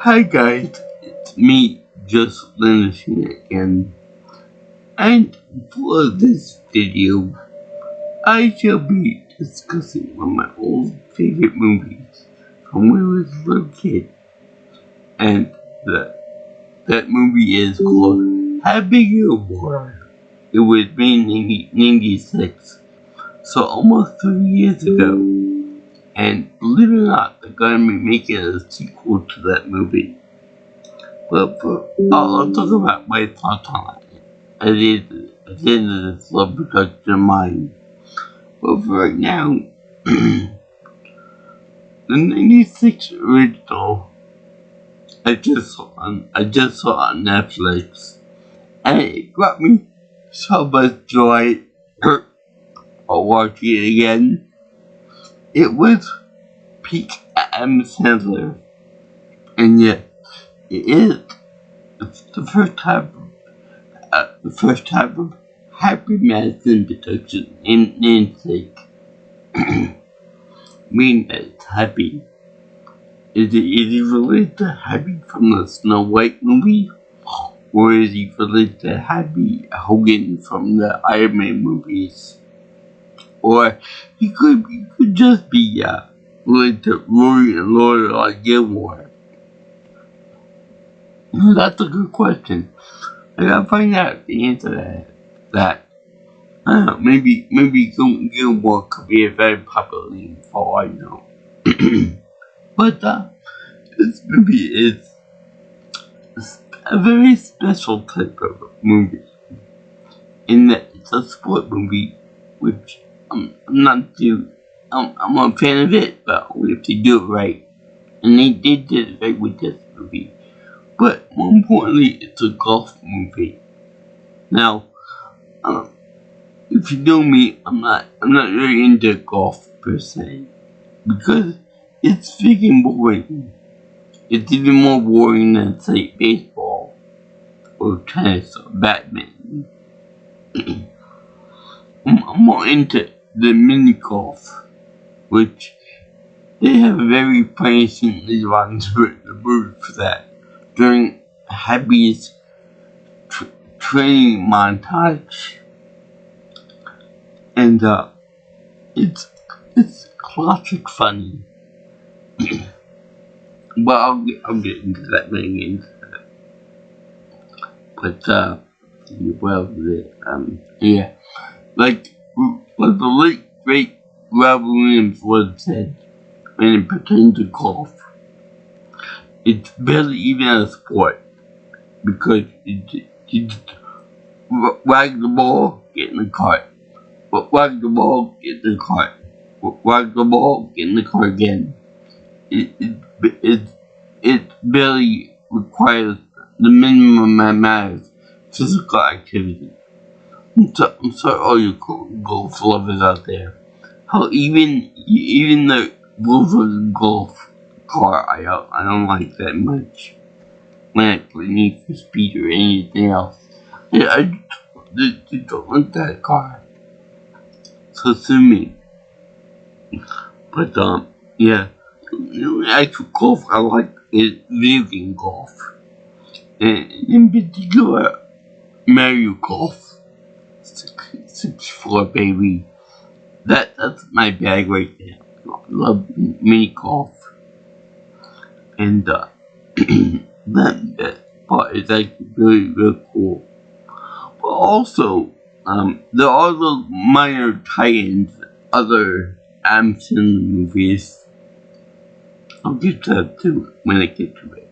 Hi guys, it's me, just finishing again. And for this video, I shall be discussing one of my old favorite movies from when I was a little kid. And that movie is called Happy Gilmore. It was made in 1996, so almost 3 years ago. And believe it or not, they're gonna be making a sequel to that movie. But I'll talk about my thoughts on it at the end of this little production of mine. But for right now, the 96 original I just saw on Netflix, and it brought me so much joy watching it again. It was peak Adam Sandler, and yet it's the first time of Happy Madison production in namesake. Meaning that it's happy. Is he related to Happy from the Snow White movie? Or is he related to Happy Hogan from the Iron Man movies? Or he could just be related to Rory and Laura Gilmore. That's a good question. I gotta find out the answer to that. I don't know, maybe Gilmore could be a very popular name for all I know. But this movie is a very special type of movie. In that it's a sport movie, which I'm a fan of it, but only if they do it right. And they did it right with this movie. But more importantly, it's a golf movie. Now, if you know me, I'm not really into golf per se, because it's freaking boring. It's even more boring than, say, baseball or tennis or badminton. I'm more into the mini golf, which they have a very funny scene later on in the movie for that during Happy's training montage. And it's classic funny. But I'll get into that maybe. But yeah, like the late great Robin Williams once said, when it pertains to golf, it's barely even a sport because you just wag the ball, get in the cart. Wag the ball, get in the cart. Wag the ball, get in the cart again. It barely requires the minimum amount of physical activity. I'm sorry, all you golf lovers out there. How even the rules of the golf car, I don't like that much. When I play Need for Speed or anything else, I just don't like that car. So sue me. But yeah, actual golf I like is video game golf, and in particular Mario Golf 64, baby. That's my bag right there. I love mini golf, and that part is actually really cool. But also, there are those minor tie-ins, other Adam Sandler movies. I'll get to that too when I get to it.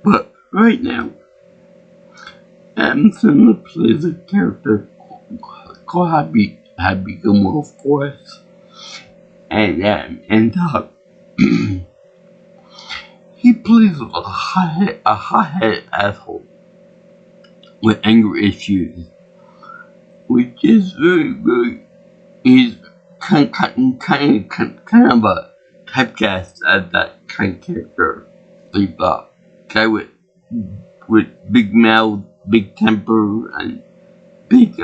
But right now, Adam Sandler plays a character called Happy Gilmore, of course, and he plays a hothead asshole with anger issues, which is very. He's kind of a typecast as that kind of character, like a guy with big mouth, big temper, and big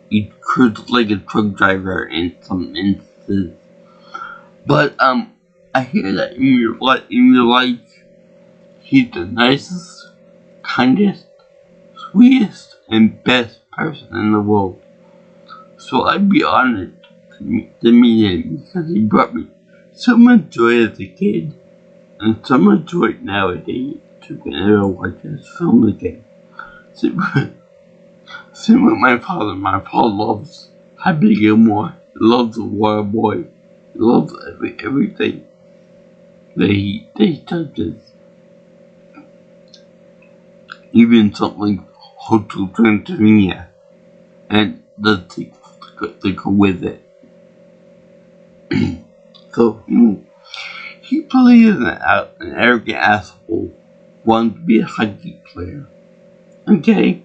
he cruised like a truck driver in some instances. But I hear that in real life He's the nicest, kindest, sweetest, and best person in the world. So I'd be honored to meet him because he brought me so much joy as a kid and so much joy nowadays to whenever I watch this film again. Same with my father. My father loves Happy Gilmore. He loves the Water Boy. He loves everything that he touches. Even something like Hotel Transylvania and the things that go with it. So, he plays an arrogant asshole, wants to be a hockey player. Okay?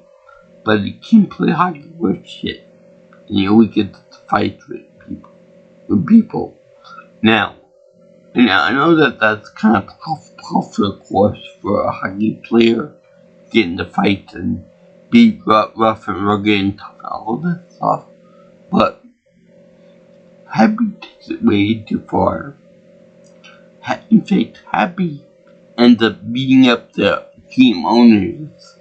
But he can't play hockey worth shit. And he always gets to fight with people. Now, I know that that's kind of tough, of course, for a hockey player, getting to fight and be rough and rugged and tough and all this stuff. But Happy takes it way too far. In fact, Happy ends up beating up the team owners,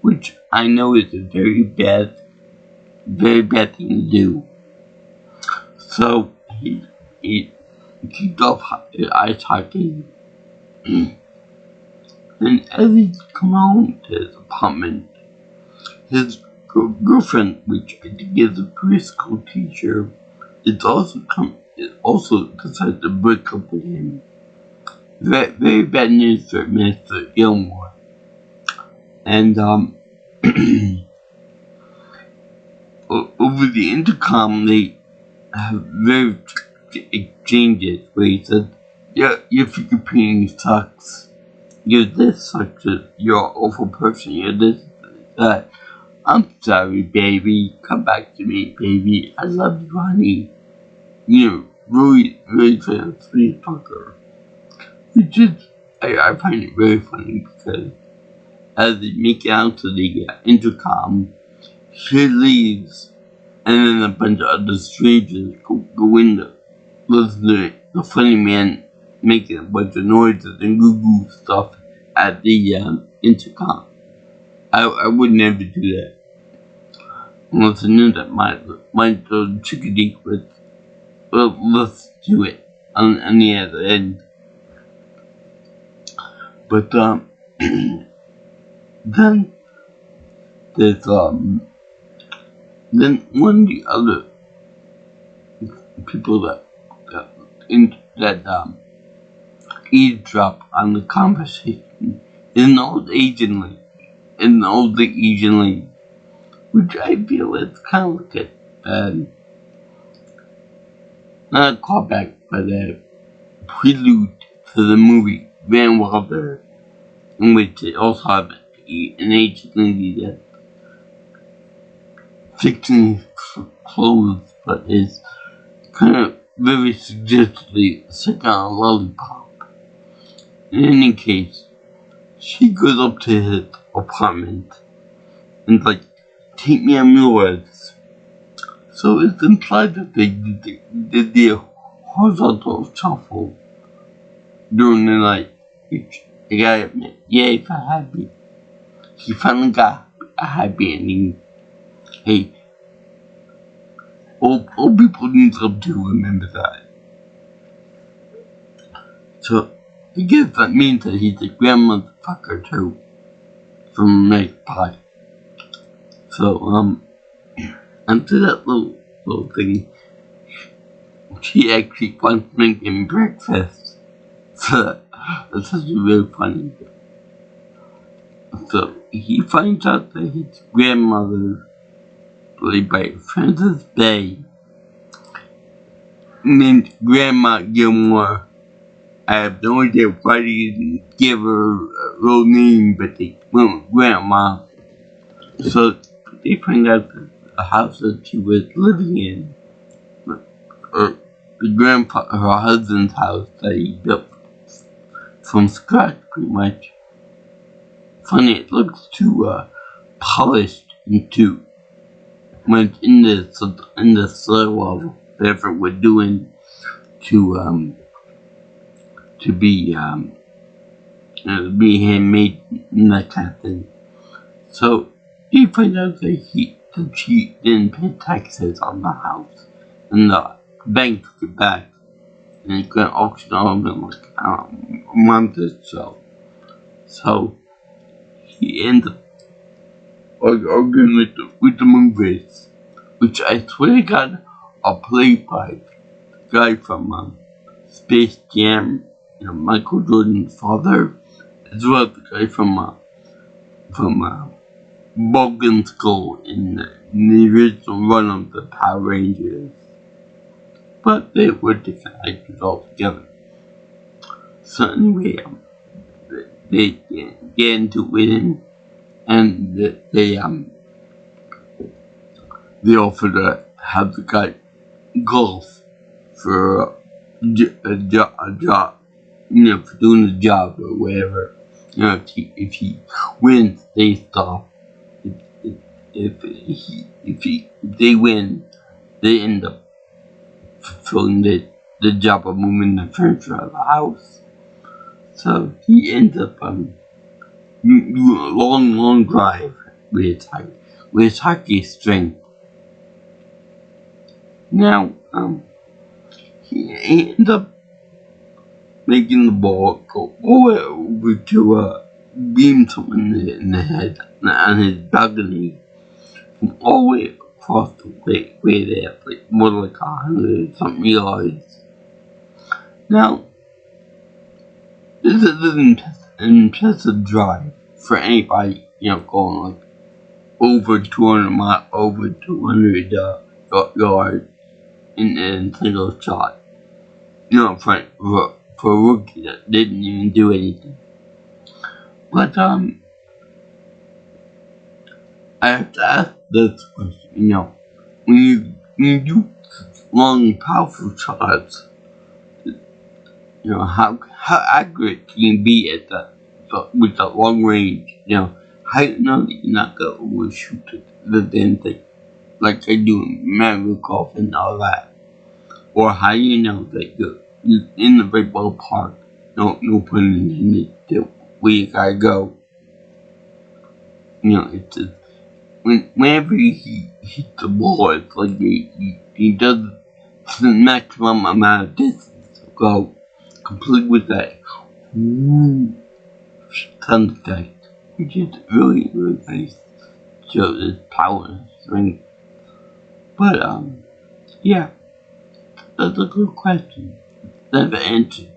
which I know is a very bad thing to do. So he kicked off ice hockey. And as he's come home to his apartment, his girlfriend, which I think is a preschool teacher, also decided to break up with him. Very bad news for Mr. Gilmore. And over the intercom, they have very exchanges where he said, your figure painting sucks. You're this sucks. You're an awful person. You're this, that. I'm sorry, baby. Come back to me, baby. I love you, honey. You're really, really sweet fucker. Which is, I find it very funny because as they make it out to the intercom, she leaves, and then a bunch of other strangers go in to listen to the funny man making a bunch of noises and goo stuff at the intercom. I would never do that. Unless I knew that my chickadee was, well, let's do it on the other end. But, then there's, then one of the other people that eavesdrop on the conversation is an older Asian lady, which I feel is kind of like not a callback, but a prelude to the movie Van Wilder, in which they also have an Asian lady that fixing his clothes, but is kind of very suggestively sucking on a lollipop. In any case, she goes up to his apartment and like, take me on your words. So it's implied that they did the horizontal shuffle during the night, which I gotta admit, yay for Happy. He finally got a happy ending. Hey, old people need love to remember that. So, I guess that means that he's a grandmother fucker too, from Meg Pie. So, after that little thing, she actually wants to make him breakfast. So, that's actually really funny. So, he finds out that his grandmother, played by Frances Bay, named Grandma Gilmore. I have no idea why they didn't give her a real name, but they went with Grandma. So they find out that the house that she was living in, or her husband's house that he built from scratch, pretty much. Funny, it looks too polished and too much in the slow effort we're doing to be be handmade and that kind of thing. So he found out that she didn't pay taxes on the house, and the bank took it back, and it got auctioned off in like a month or so. So he ended up arguing with the movies, which I swear to God are played by the guy from Space Jam, Michael Jordan's father, as well as the guy from Bogan Skull in the original run of the Power Rangers. But they were different actors altogether. So anyway, they get into it, and they offer to have the guy golf for a job, for doing the job or whatever. If he wins, they stop. If they win, they end up fulfilling the job of moving the furniture out of the house. So he ends up doing a long drive with his hockey strength. Now, he ends up making the ball go over to beam someone in the head on his balcony from all the way across the way there, like more like 100-something yards. Now, this is an impressive drive for anybody, going like over 200 yards in a single shot. For a rookie that didn't even do anything. But I have to ask this question. When you do long, powerful shots, how accurate can you be with the long range? How do you know that you're not gonna overshoot the damn thing, like I do in Mario Golf and all that? Or how do you know that you're in the right ballpark? No pun intended. Where you gotta go. It's just whenever he hits the ball, it's like he does the maximum amount of distance to go, complete with that sound effect, which is really nice. Shows his power and strength. But yeah, that's a good question. That's the answer.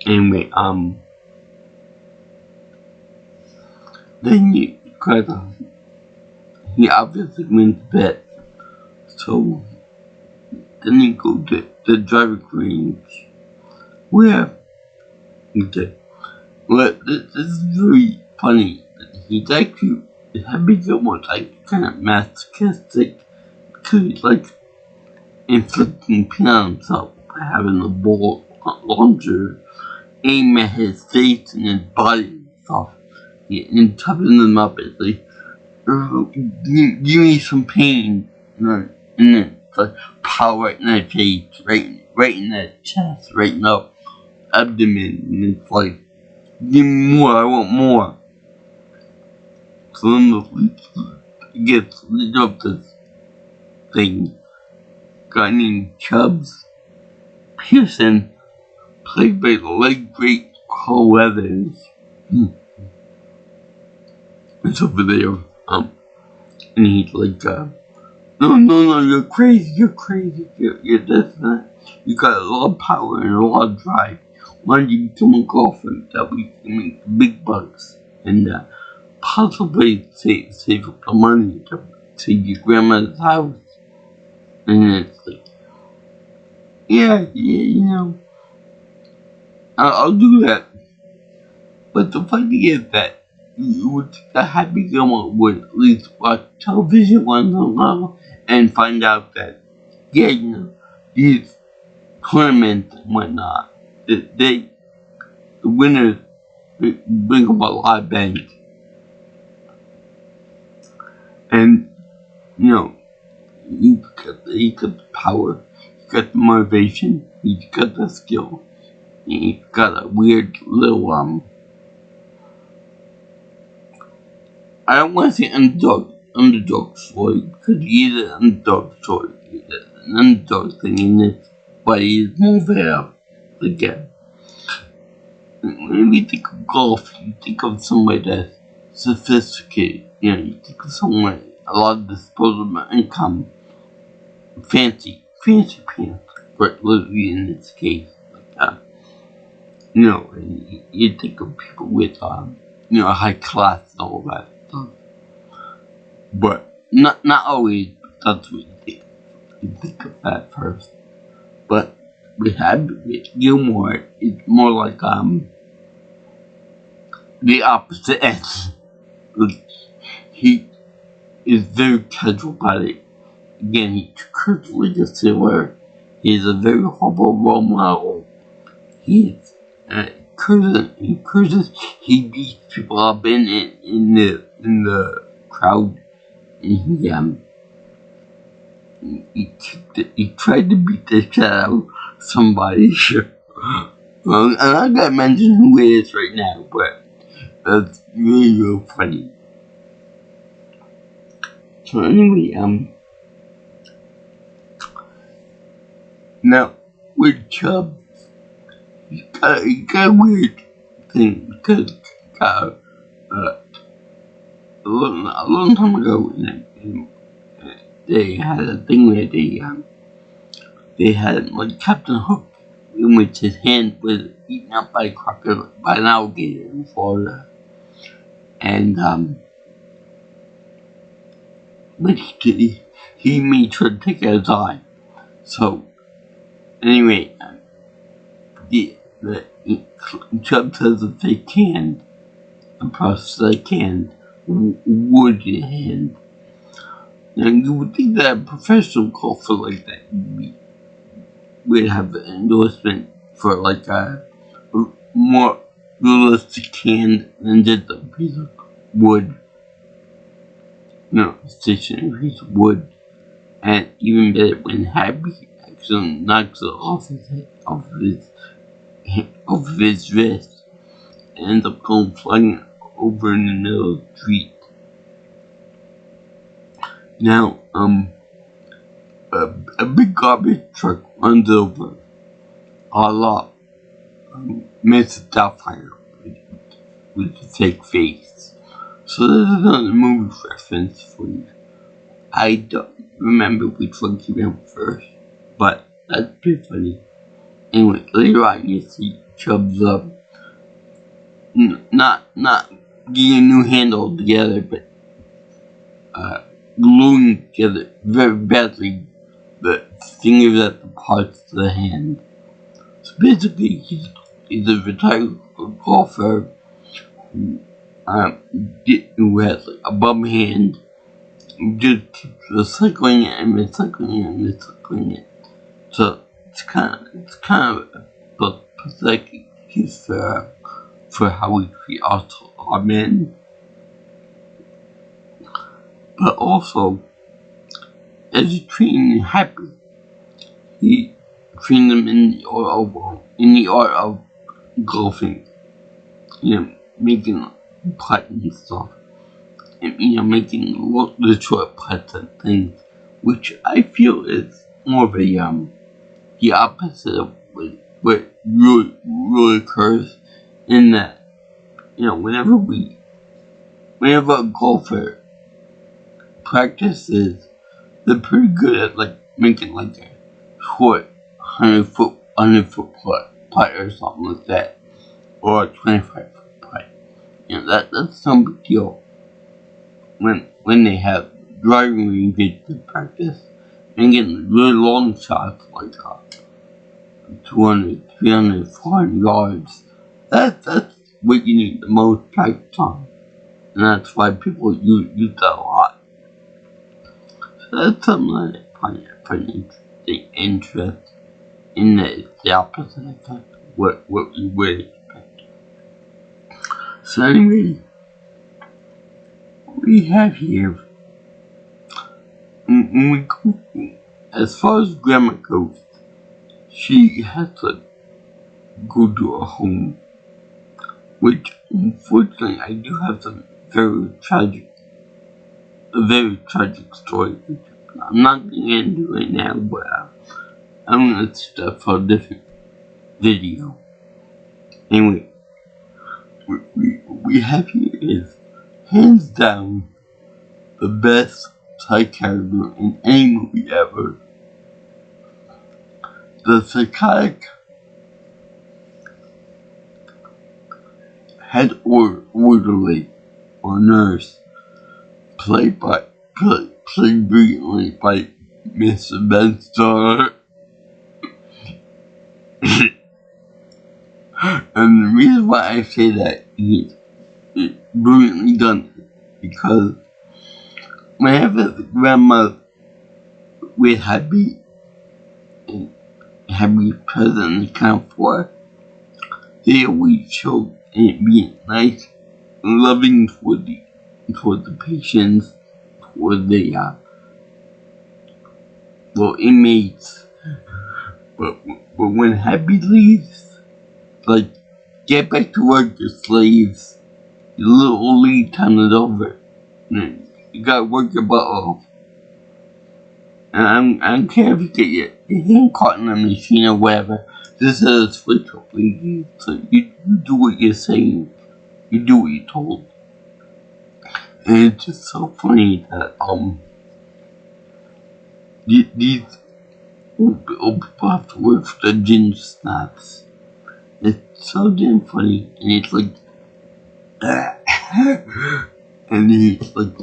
Anyway, then he obviously wins the bet. So then you go to the driving range, where, well, this is very funny. He's actually, Gilmore like kind of masochistic, because he's like inflicting pain on himself by having the ball launcher aim at his face and his body and stuff, and toughen them up. It's like, give me some pain, and then it's like power right in the face, right in the chest, right in the abdomen, and it's like, give me more, I want more. So then the police gets rid of this thing, guy named Chubbs Pearson, played by the late great Carl Weathers. It's over there, and he's like, no, you're crazy, you're this and that. You got a lot of power and a lot of drive. Why don't you become a golfer that we can make big bucks and possibly save up the money to save your grandmother's house? And it's like, yeah, I'll do that. But the funny is that you would think that Happy Gilmore would at least watch television once in a while and find out that, these tournaments and whatnot, the winners bring up a lot of bank. And, he got the power, he got the motivation, he got the skill, He's got a weird little I don't want to say underdog story, because he is an underdog story. An underdog thing in it, but he's more of a, like a, when you think of golf, you think of somebody that's sophisticated. You think of someone with a lot of disposable income, fancy pants, but literally in this case, like and you think of people with high class and all that stuff. But not always. That's what you think of that first. But with Gilmore, it's more like the opposite end. Like, he is very casual about it. Again, he currently a sailor. He's a very horrible role model. He cruises. He beats people up in the crowd. And he tried to beat the shit out of somebody. Well, and I gotta mention who it is right now, but that's really, really funny. So anyway, now with Chubb, he got a weird thing because a long time ago, they had a thing where they had like Captain Hook, in which his hand was eaten up by an alligator in Florida, and but he made sure to take out his eye. So anyway, the Chubb says that they can, the process they can, would hand. Now you would think that a professional golfer like that would have an endorsement for like a more realistic hand than just a piece of wood. Stationary piece of wood. And even better when Happy actually knocks it off of his wrist and ends up going flying over in the middle of the street. Now, a big garbage truck runs over a lot Mr. Doubtfire with a fake face. So this is another movie reference for you. I don't remember which one came out first, but that's pretty funny. Anyway, later on you see Chubb's up, not getting a new hand altogether, but gluing together very badly the fingers at the parts of the hand. So basically, he's a retired golfer who has like a bum hand, who just keeps recycling it and recycling it. So it's kind of pathetic excuse for how we treat our men. But also, as he's treating Happy, he treating them in the art of golfing. Making putt and stuff. And, making the short putts and things, which I feel is more of the opposite of what really occurs in that, whenever a golfer practices, they're pretty good at like making like a short 100 foot putt or something like that, or a 25-foot putt. That's no big deal when they have driving ranges to practice and getting really long shots like 200, 300, 400 yards. That's what you need the most practice on, and that's why people use that a lot. So that's something that I find interesting in that it's the opposite effect of what we would expect. So anyway, we have here, as far as grammar goes, she has go to a home, which unfortunately I do have some a very tragic story. I'm not getting into it now, but I'm gonna start for a different video. Anyway, we have here is hands down the best side character in any movie ever. The psychotic head orderly or nurse, played brilliantly by Mr. Ben Stiller. And the reason why I say that is it's brilliantly done because whenever the grandma with Happy present and account for, they always show it being nice and loving toward the patients, toward the inmates. But when Happy leaves, like, get back to work, your slaves. Your little old lady time is over. You gotta work your butt off. And I don't care if you get your hand caught in a machine or whatever. This is a switch up, lady. So you do what you're saying. You do what you're told. And it's just so funny that these old people have to work for the ginger snaps. It's so damn funny, and it's like, and he's like,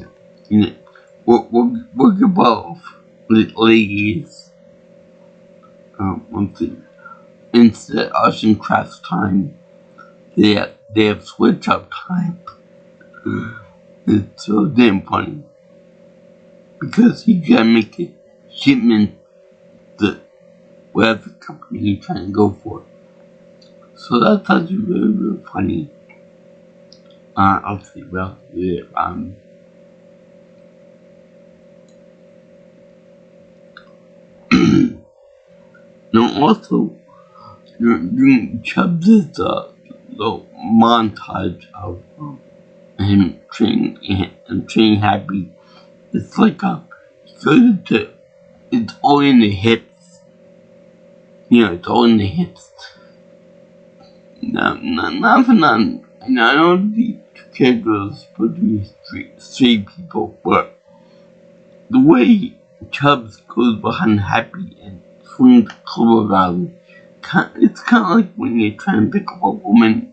work your butt off, ladies. One thing, instead of arts and crafts time, they have switch up time. It's so damn funny because he gotta make a shipment that whatever company he's trying to go for. So that's actually really, really funny. I'll say, well, yeah, now also, during Chubbs' the montage of him training Happy, it's like it's all in the hips. It's all in the hips. Not for nothing. I know these characters are supposed to be straight people, but the way Chubbs goes behind Happy and swings the club around, it's kind of like when you're trying to pick up a woman,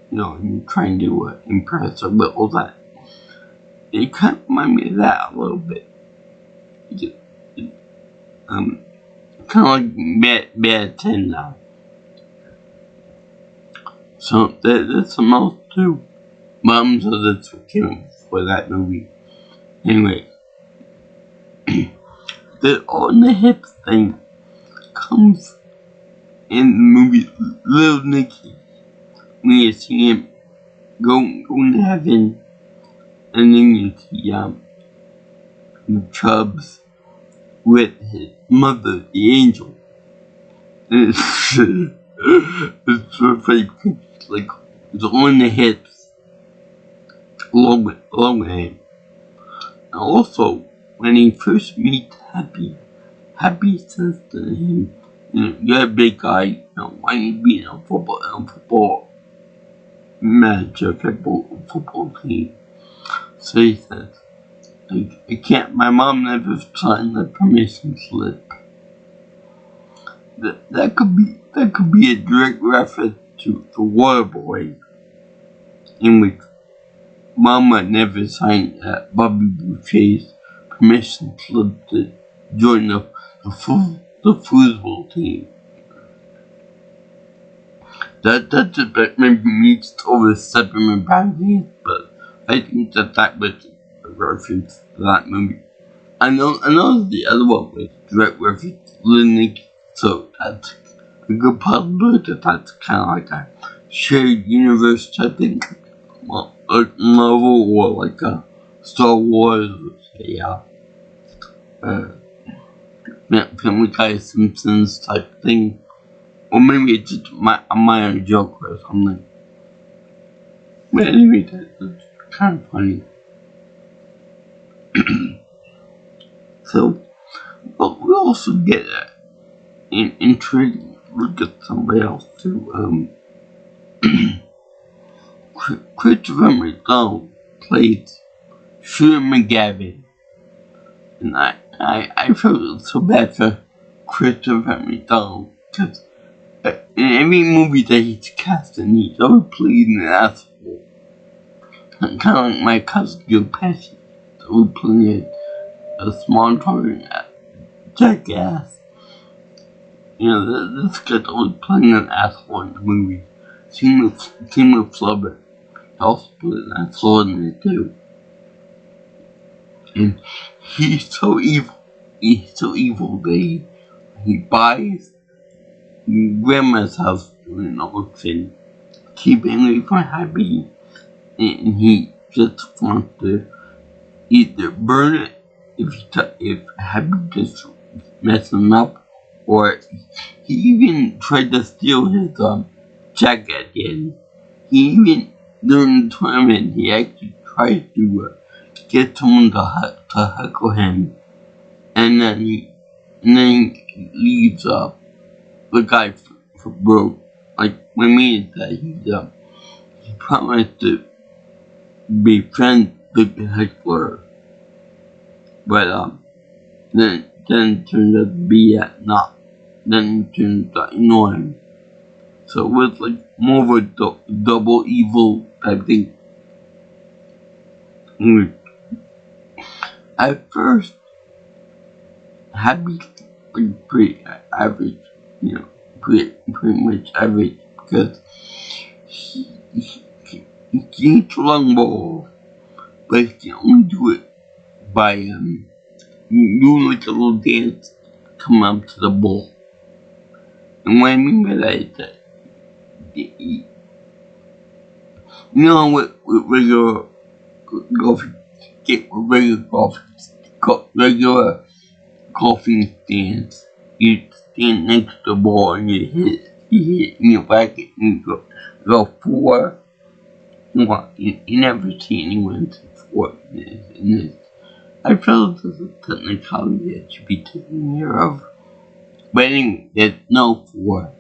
and you're trying to impress her with all that. It kind of reminds me of that a little bit. Kind of like bad 10 now. So there's some else too. So that's what came for that movie. Anyway, the all in the hips thing comes in the movie Little Nicky. When you see him go to heaven, and then you see Chubbs with his mother, the angel. It's so funny. Like, it's all in the hips, along with him. And also, when he first meets Happy says to him, you're a big guy, why are you being a football manager, football team? So he says, I can't, my mom never signed the permission slip. That could be a direct reference to the Waterboy, in which Mama never signed Bobby Boucher's permission slip to join the football team. That just maybe meets overstepping my boundaries, but I think that was a reference to that movie. I know the other one was direct reference to Little Nicky, so that's a good possibility that's kind of like a shared universe type thing, like Marvel or like a Star Wars, Family Guy, Simpsons type thing, Or maybe it's just a minor joke or something. But anyway, that's kind of funny. So, but we also get an intriguing look at somebody else too. Christopher McDonald plays Shooter McGavin. And I felt so bad for Christopher McDonald because in every movie that he's cast in, he's always playing an asshole. Kind of like my cousin Joe Pesci. He's always playing a small town jackass. You know, this guy's always playing an asshole in the movie. Same with Flubber. He also played an asshole in it too. And he's so evil. He's so evil that he buys grandma's house during an auction, keeping it from Happy, and he just wants to either burn it if Happy just mess him up, or he even tried to steal his jacket again. He even during the tournament he actually tried to get someone to heckle him, and then he leaves the guy for broke. Like when me that he promised to befriend the heckler, but then it turned out to be not. Then it turned out to ignore him. So it was like more of a double evil type thing. At first, Happy like pretty average, you know, pretty much average because he eats long ball, but he can only do it by doing like a little dance coming up to the ball. And what I mean by that is that you know with regular golfing regular golfing stands, you stand next to the ball and you hit it in your bracket and you go 4. Well, you never see anyone say 4 in this. I felt this is a technicality that should be taken care of. But anyway, there's no 4.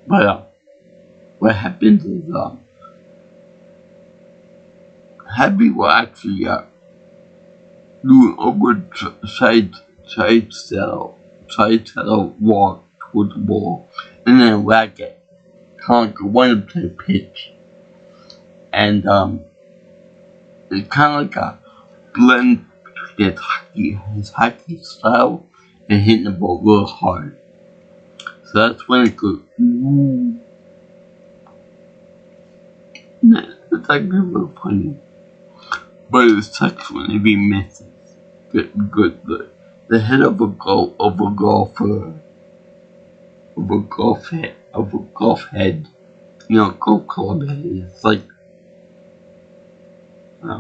But what happens is Happy will actually do a good side settle walk toward the ball, and then whack it, kind of like a one-time pitch, and it's kind of like a blend between his hockey style and hitting the ball real hard. So that's when it goes. Ooh. It's actually real funny. But it sucks whenever he misses. The head of a golf head, you know, golf club head. It's like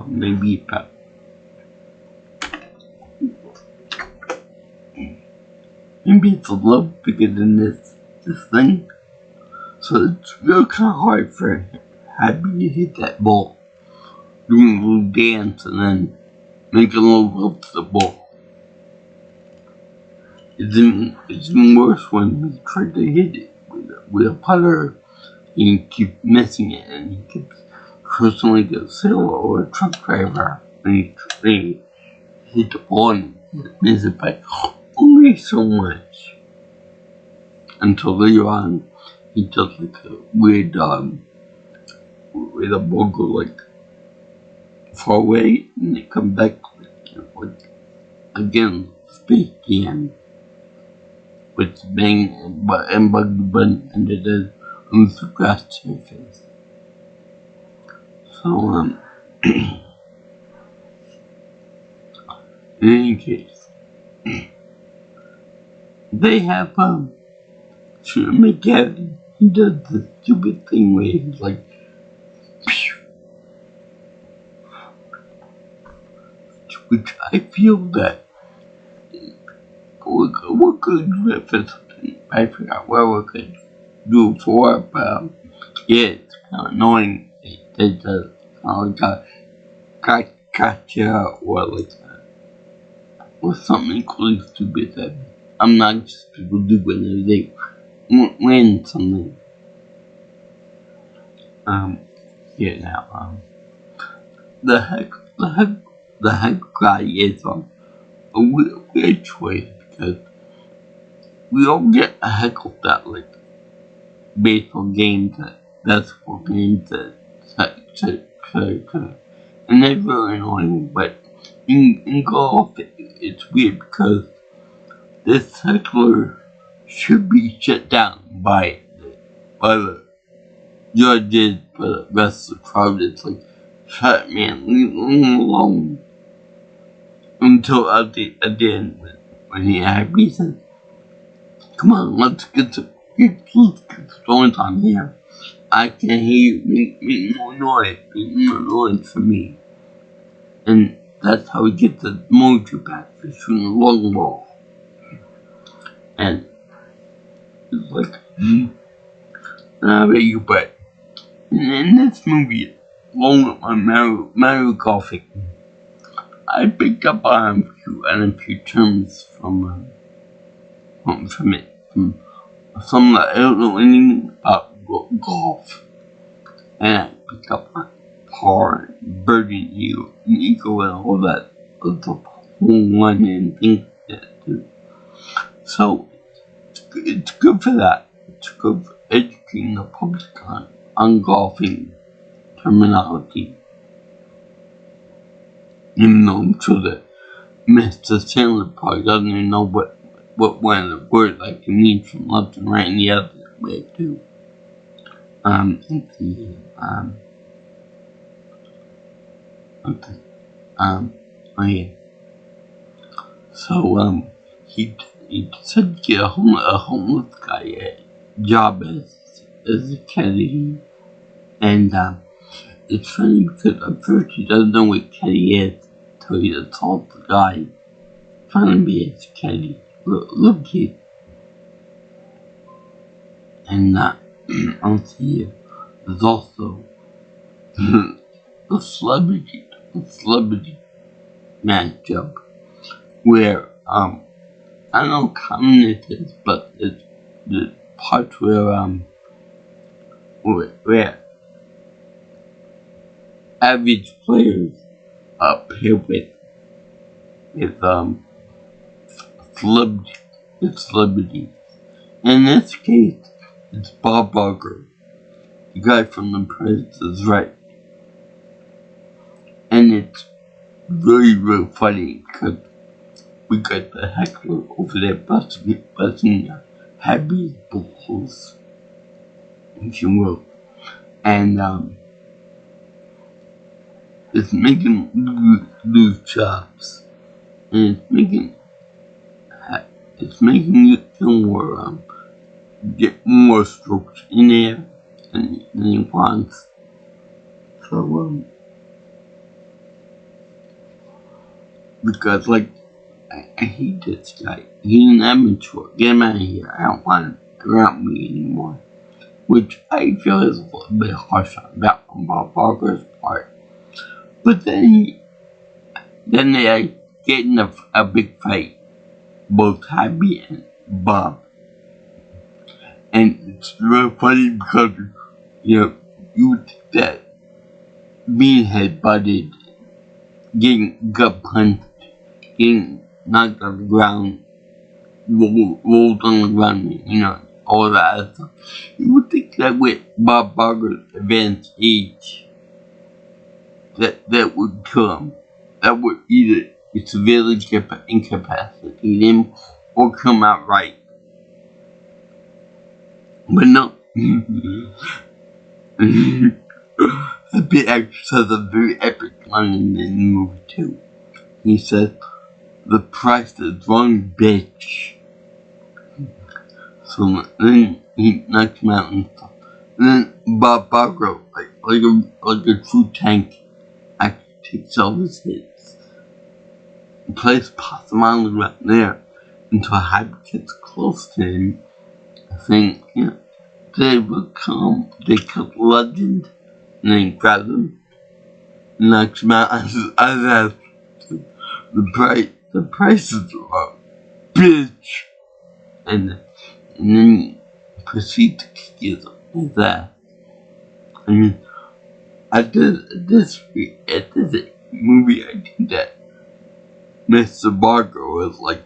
maybe about maybe it's a little bigger than this thing. So it's real kind of hard for Happy to hit that ball, doing a little dance and then make a little love to the ball. It's even worse when he tried to hit it with a putter and he keeps missing it, and he keeps cursing like a sailor or a truck driver, and he hit the ball and misses it by only so much. Until later on, he does like a weird where the ball goes like far away and it comes back like again Space Jam with Bang and Bugs Bunny and it is on the grass surface. So in any case, they have Shooter McGavin. He does the stupid thing where he's like, which I feel that we're good with it. I forgot where we're good. do for it, but yeah, it's kind of annoying. They just gotcha or like or something equally stupid that I'm not just people do whenever they win something. Yeah, now, the heck, the heck, the heck guy is a weird choice because we all get a heck of that, like, baseball games, basketball games, and they're really annoying, but in golf, it's weird because this heckler should be shut down by the judges, but the rest of the crowd is like, shut man, leave him alone. Until at the end, when he had reason, come on, let's get the story time here. I can hear you make more noise for me. And that's how we get the mojo back for shooting a long ball. And it's like, you bet. In this movie, along with my Mario golfing, I picked up on a few terms from it. Some that I don't know anything about golf. And I picked up on par, birdie, eagle, and all that. The whole one and things like that too. So, it's good for that. It's good for educating the public on golfing terminology. Even though I'm sure that Mr. Sandler probably doesn't even know what one of the words I can mean from left and right and the other way too. Let's see, okay. Oh yeah. So, he said to get a homeless guy a job as a caddy. And, it's funny because at first he doesn't know what caddy is until he assaults the guy trying to be his caddy. Look here. And, I'll see you. There's also the celebrity matchup where I don't know how common it is, but it's the part where average players pair with celebrities. In this case, it's Bob Barker, the guy from The Price is Right. And it's really, really funny because we got the heckler over there busting happy balls, if you will. And it's making lose jobs. And it's making it feel more, get more strokes in there than he wants. So, because, like, I hate this guy. He's an amateur. Get him out of here. I don't want him around me anymore. Which I feel is a little bit harsh on Bob Barker's part. But then they get in a big fight. Both Happy and Bob. And it's really funny because, you would think that being head-butted, getting gut punched, getting knocked on the ground, rolled on the ground, all that stuff. You would think that with Bob Barker's advanced age, that would kill him. That would either severely incapacitate him or kill him outright. But no. The big actor says a very epic line in the movie too. He says, "The price is wrong, bitch." So then he knocks him out and stuff. And then Bob Barker, like a true tank, actually takes all his hits. The place pops him on the ground there until Happy gets close to him, saying, they would come, they cut legend, and then grab them, knock them out. I have the prices are bitch, and then proceed to kick his ass. I mean, at this movie, I think that Mr. Barker was like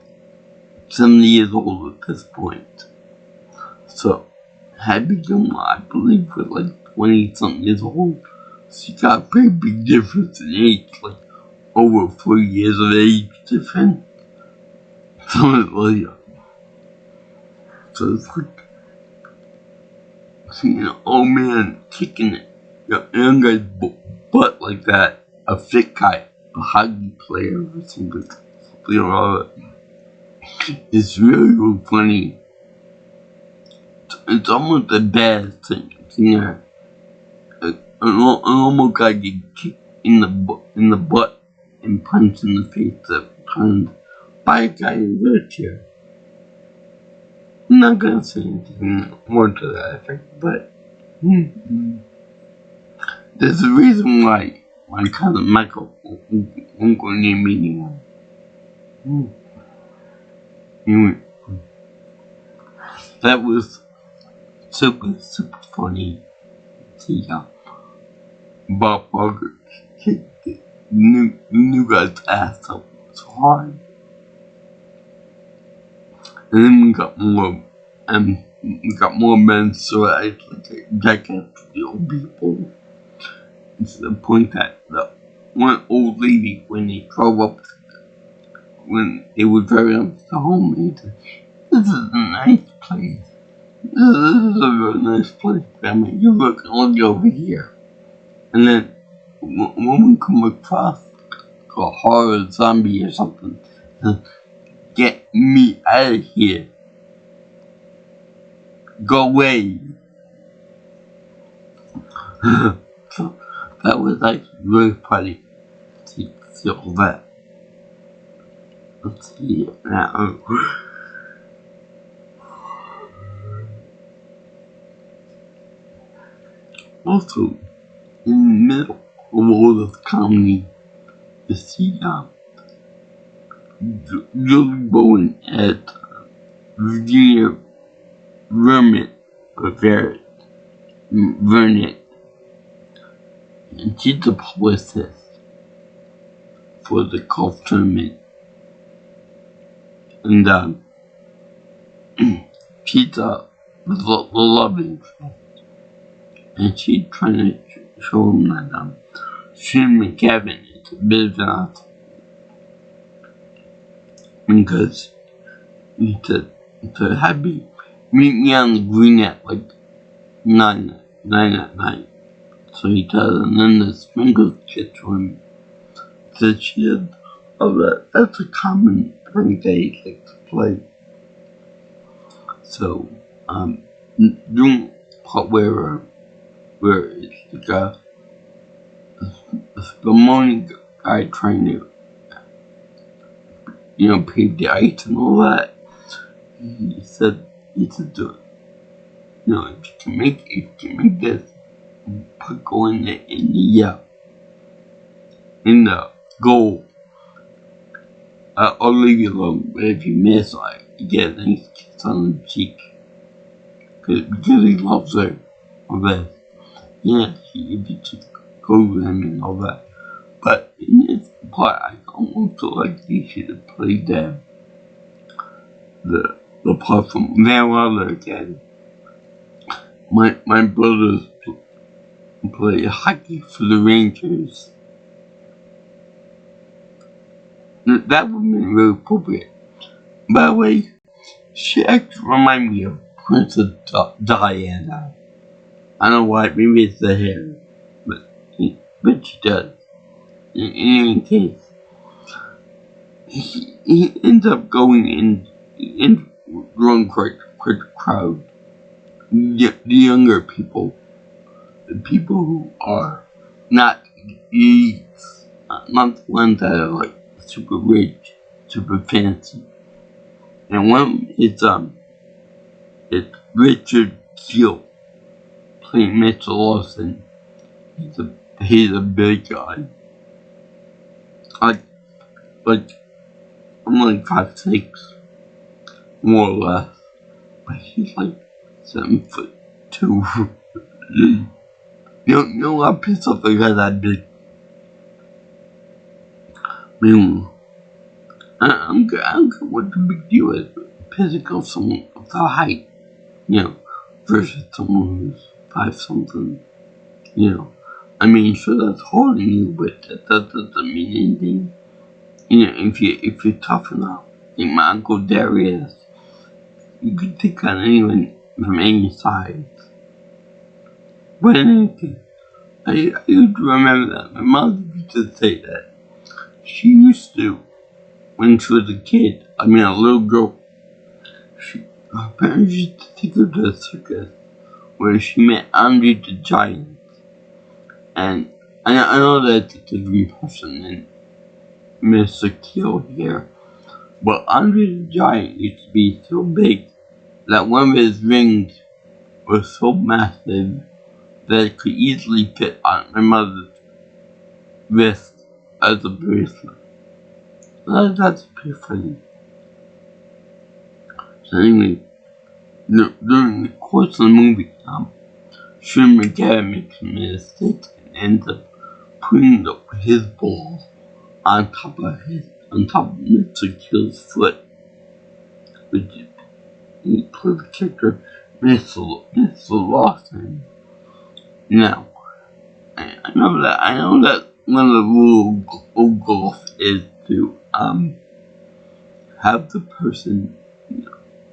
70 years old at this point. So, Happy Gilmore, I believe, was like 20 something years old. So you got a pretty big difference in age, like over 4 years of age difference. So it's like, so it's like, seeing an old man kicking it, young guy's butt like that, a fit guy, a hockey player or something, it's really, really funny. It's almost a bad thing, you know. An old guy get kicked in the butt and punched in the face by a guy in a wheelchair. I'm not gonna say anything more to that effect, but there's a reason why my cousin Michael won't go near me anymore. Anyway, that was super funny. See Bob Barker kicked the new guy's ass up so hard. And then we got more men, so I like the old people. It's the point that the one old lady, when they drove up, when they were driving up to the home, they said, "This is a nice place. This is a really nice place, Grandma. You look over here." And then when we come across a horror zombie or something, "Get me out of here. Go away." So that was actually really funny to see all that. Let's see now. Also, in the middle of all this comedy, you see Julie Bowen at Virginia Vernet, and she's a publicist for the golf tournament, and she's the love interest, and she's trying to show him that Shane McGavin is a bit of an asshole, because he said, "Happy, meet me on the green at like 9 at night." So he does, and then the sprinkles get to him. Said she said, "Oh, that's a common thing they like to play." So, doing part where it's like the morning guy trying to, pave the ice and all that. He said, do it. If you can make this, go in the goal. I'll leave you alone, but if you miss, you get a nice kiss on the cheek. Because he loves her, all that. Yeah, if you just go with him and all that. But in this part, I almost feel like they should have played the part from Van Wilder again. My brothers play hockey for the Rangers. That would be really appropriate. By the way, she actually reminds me of Princess Diana. I don't know why, maybe it's the hair, but she does. In any case, he ends up going in wrong crowd. The younger people, the people who are not elites, not the ones that are like super rich, super fancy. And one is it's Richard Gere. playing Mr. Lawson. He's a big guy. Like I'm like 5'6", more or less, but he's like 7'2". You know how pissed off I got that big. Meanwhile, I'm good. What the big deal is pissing off someone of the height, versus someone who's 5 something. I mean, sure that's holding you, but that doesn't mean anything. If you're tough enough, like my Uncle Darius, you could take on anyone from any side. But anything, I used to remember that my mom used to say that she used to, when she was a kid, a little girl, her parents used to take her to a circus where she met Andre the Giant. And I know that's a different person than Mr. Kill here, but Andre the Giant used to be so big that one of his rings was so massive that it could easily fit on my mother's wrist as a bracelet. That's pretty funny. So anyway, during the course of the movie, Shrimp McGavin makes a mistake and ends up putting his ball on top of Mr. Kill's foot, which he put the character Mr. Lawson. Now, I know that one of the rules of golf is to have the person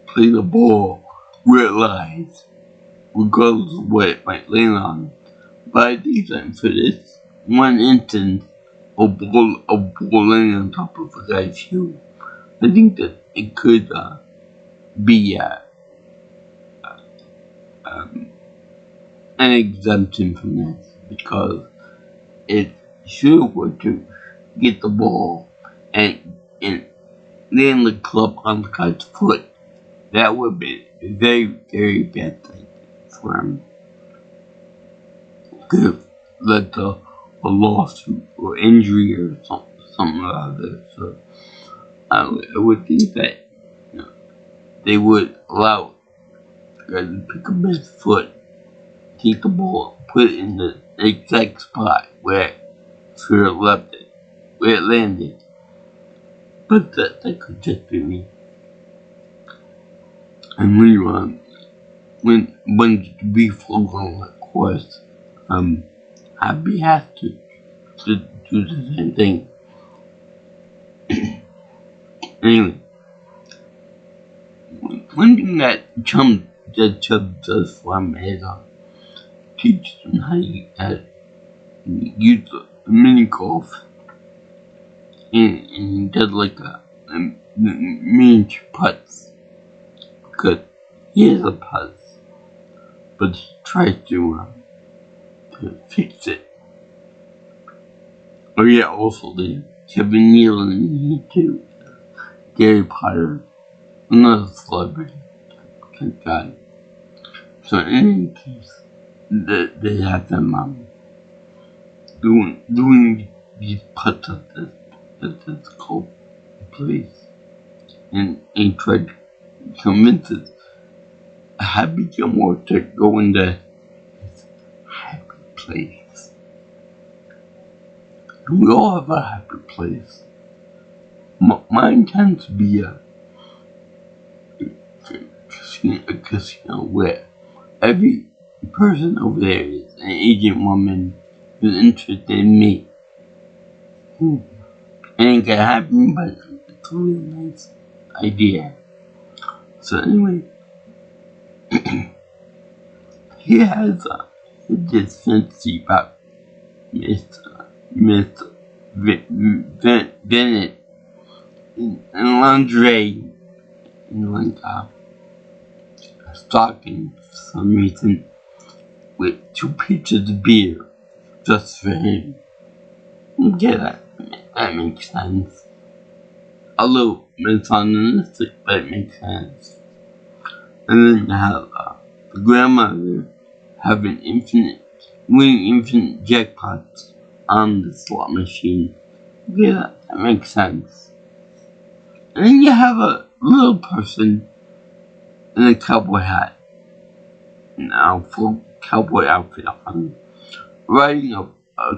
play the ball where it lies, regardless of what it might land on. But I think that for this one instance, a ball landing on top of a guy's shoe, I think that it could be an exemption from this, because if you were to get the ball and land the club on the guy's foot, that would be a very, very bad thing for him. Could have led to a lawsuit or injury or something like that. So I would think that they would allow the guy to pick up his foot, take the ball, put it in the exact spot where Fear left it, where it landed. But that could just be me. And when the beef flows on the course, Happy has to do the same thing. Anyway, one thing that Chubb does for him is teaches him how to use the mini golf, and he does like a miniature putts, because he has a putts, but he tries to fix it. Oh yeah, also the Kevin Nealon and too, Gary Potter, another celebrity, thank God. So in any case, they have them doing these putts at this golf place, and he tried to convince Happy Gilmore to go into his happy place. And we all have a happy place. Mine tends to be a casino where every person over there is an Asian woman who's interested in me. It ain't gonna happen, but it's a really nice idea. So anyway, he has this fantasy about Miss Bennett in lingerie, in like a stocking for some reason, with 2 pitchers of beer just for him. Yeah, that makes sense. A little misogynistic, but it makes sense. And then you have the grandmother having infinite jackpots on the slot machine. Yeah, that makes sense. And then you have a little person in a cowboy hat, now full cowboy outfit on, riding a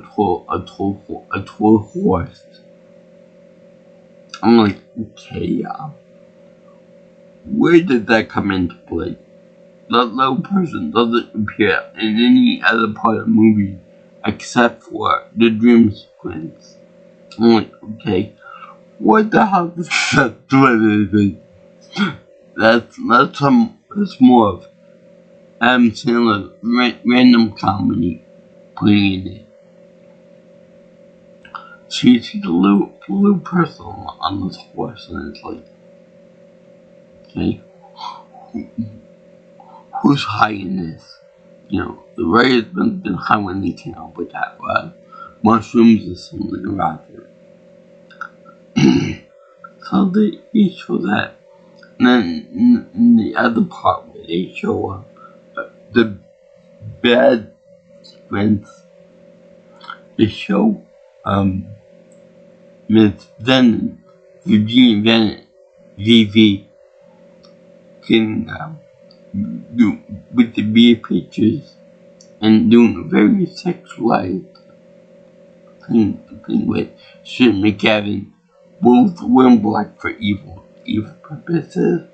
toy horse. I'm like, okay, where did that come into play? That little person doesn't appear in any other part of the movie except for the dream sequence. I'm like, okay, what the hell does that do anything? That's more of Adam Sandler random comedy putting in it. So you see the little person on this horse, and it's like, okay, who's high in this? You know, the writer's been high when they came up with that, mushrooms or something around it. So they show that. And then in the other part where they show the bad sequence, they show Miss Venom, Eugene Venom, VV, can do with the beer pictures and doing a very sexualized thing with Shit McGavin, both wearing black for evil purposes,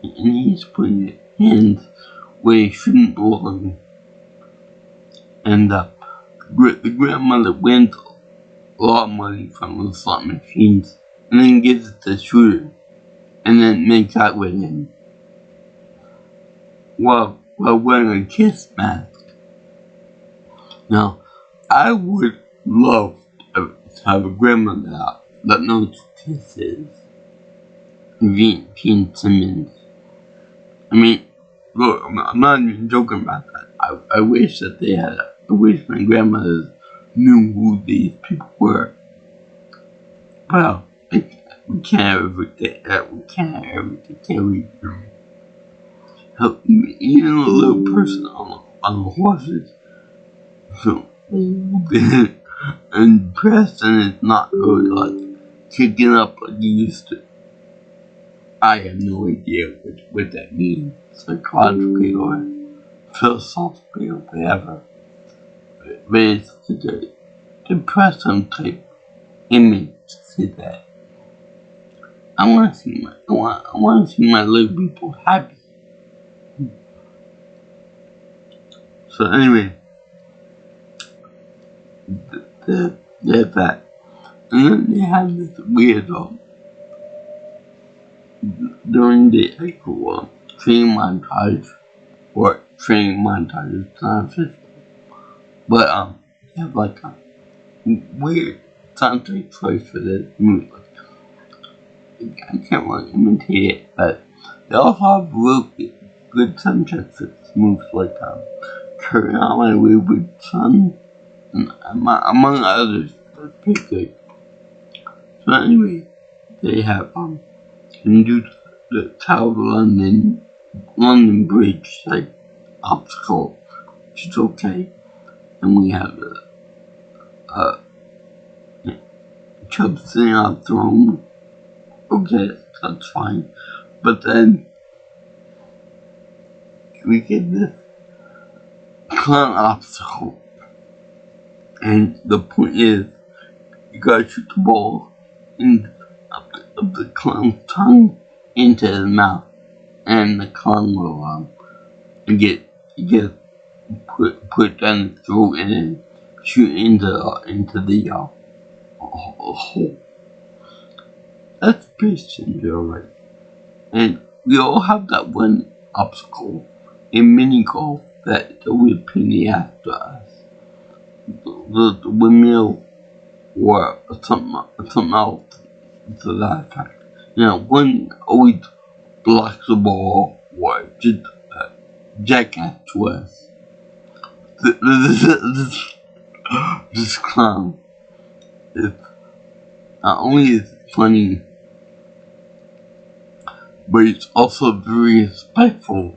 and he's putting his hands where he shouldn't belong. And the grandmother wins a lot of money from the slot machines and then gives it to the shooter and then makes out with him while wearing a kiss mask. Now, I would love to have a grandmother that knows kiss is. Gene Simmons. I mean, look, I'm not even joking about that. I wish that they had. I wish my grandmother knew who these people were. Well, we can't ever take care of them. Even a little person on the horses, so and Preston is not really like kicking up like he used to. I have no idea what that means, psychologically or philosophically or whatever. But it's like a depressing type image to see that. I want to see my little people happy. So anyway, there's that. And then they have this weirdo during the actual training montage, or training montage, it's not official, but they have like a weird soundtrack choice for this movie. I can't really imitate it, but they also have really good soundtracks for this movie, like Turn On My Wayward Son, and among others. That's pretty good. So anyway, they have him do the Tower of London Bridge like obstacle, which is okay. And we have the Chubb sitting on the throne. Okay, that's fine. But then we get this clown obstacle. And the point is, you gotta shoot the ball of the clown's tongue into his mouth, and the clown will get put down the throat and then shoot into the hole. That's pretty simple, right? And we all have that one obstacle in mini golf that always pain in the ass to us. The windmill or something else to that effect. You know, one always blocks the ball or just jackass to us. This clown is not only is funny, but it's also very respectful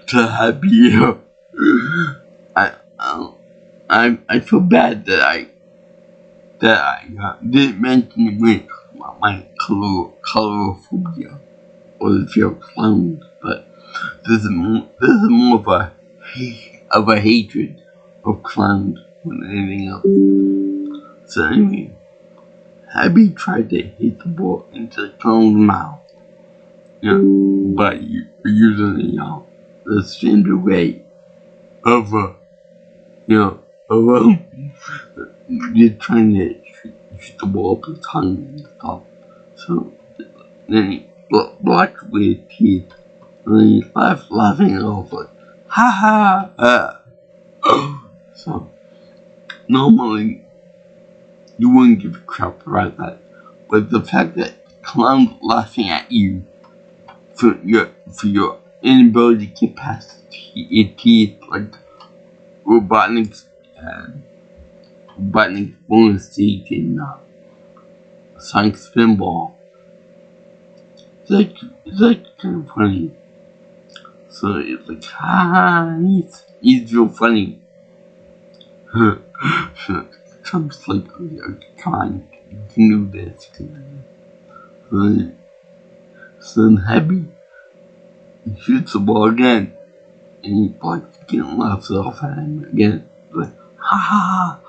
to Happy I feel bad that I didn't mention with my colorophobia or the fear of clowns, but this is more of a hatred of clowns than anything else. So anyway, Abby tried to hit the ball into the clown's mouth, by using the standard way of you're trying to shoot the ball up his tongue and stuff. So then he blocked with his teeth, and then he laughing it off like, ha ha. So normally you wouldn't give a crap about that, but the fact that clown's laughing at you for your inability to get past your teeth, like Robotnik's bonus teeth in Sonic Spinball. It's like kind of funny. So it's like, ha, he's real funny. So Trump's like, come on, you can do this. So then Happy shoots the ball again, and he getting laughs off at him again. Like, ha ha,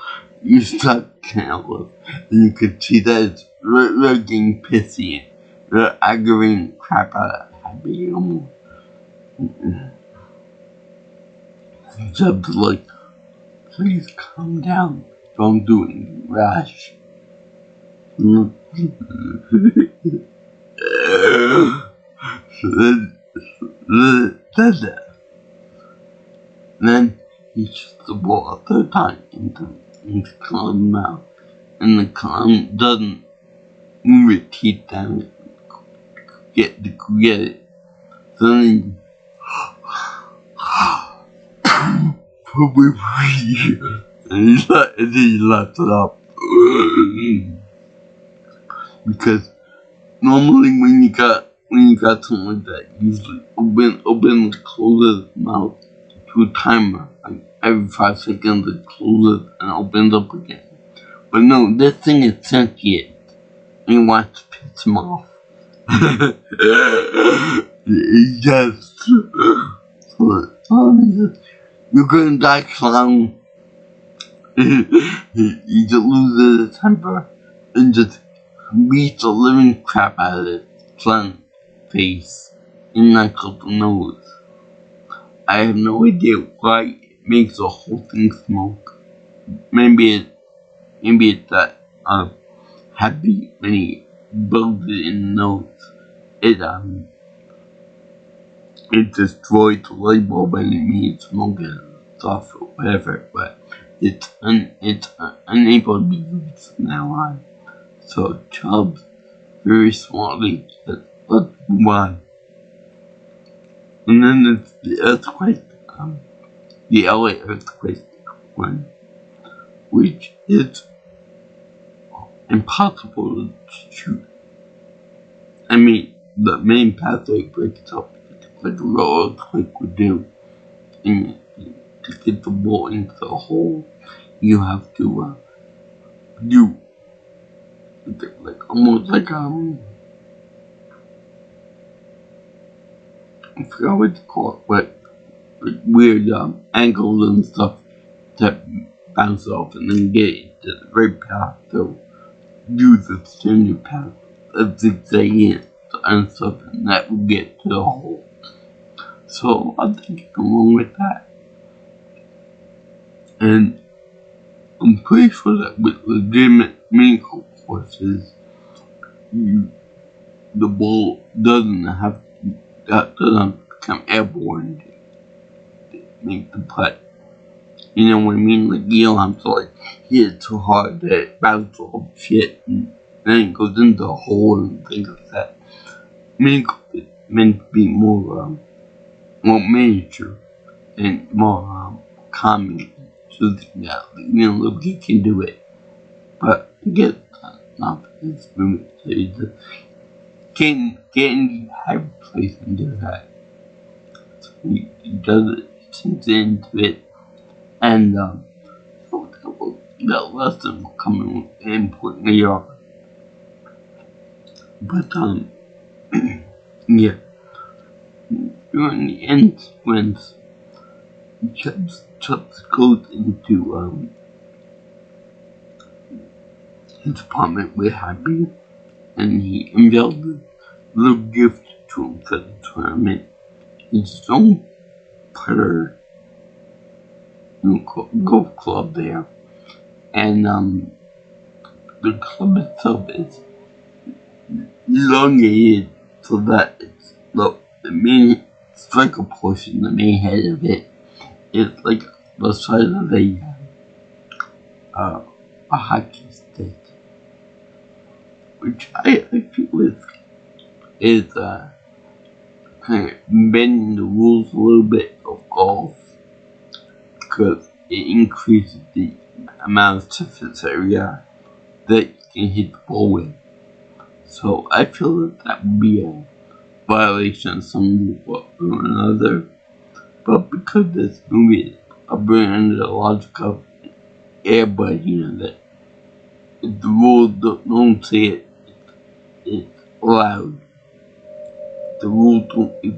you suck, Caleb. And you could see that it's really getting pissy and really aggravating the crap out of Happy almost. Jeb's like, please calm down. Don't do anything rash. Then he shoots the ball a third time into the clown's mouth, and the clown doesn't move his teeth down to get it. So then and he lets it up. Because normally when you got something like that, usually open and close his mouth to a timer. Like every 5 seconds it closes and opens up again. But no, this thing is sentient and he wants to piss him off. Yes. You're gonna die, clown. He just loses his temper and just beats the living crap out of his clown face and knuckles the nose. I have no idea why it makes the whole thing smoke. Maybe it's that Happy when he builds it in the nose. It destroyed the light bulb and it made smoke and stuff or whatever, but it's unable to be used from now on. So Chubbs very smartly said, let's move on. And then there's the earthquake, the LA earthquake one, which is impossible to shoot. I mean, the main pathway breaks up like a real earthquake would do. And to get the ball into the hole, you have to do like almost like I forgot what to call it, but like weird angles and stuff to bounce off and then get it to the right path. So use the standard path of zigzagging and stuff, and that will get to the hole. So I'm thinking along with that. And I'm pretty sure that with legitimate medical courses, the ball doesn't have to become airborne to make the putt. You know what I mean? Like, you don't have to like hit it too hard that it bounces off shit and then it goes into a hole and things like that. Medical is meant to be more miniature and more calming. So that, the kid can do it. But I get not this movie. So you just can't have a place and do that. So he does it. He sinks into it, and so that lesson will come in important later on. But yeah, during the end sequence, Chubbs goes into his apartment with Happy, and he unveils a little gift to him for the tournament. It's his own putter golf club there, and the club itself is elongated so that it's the main striker portion, the main head of it, is like the size of a hockey stick, which I feel is kind of bending the rules a little bit of golf, because it increases the amount of surface area that you can hit the ball with. So I feel that would be a violation of some rule or another. But because this movie is bringing under the logic of everybody, that if the rules don't say it's allowed. The rules don't. If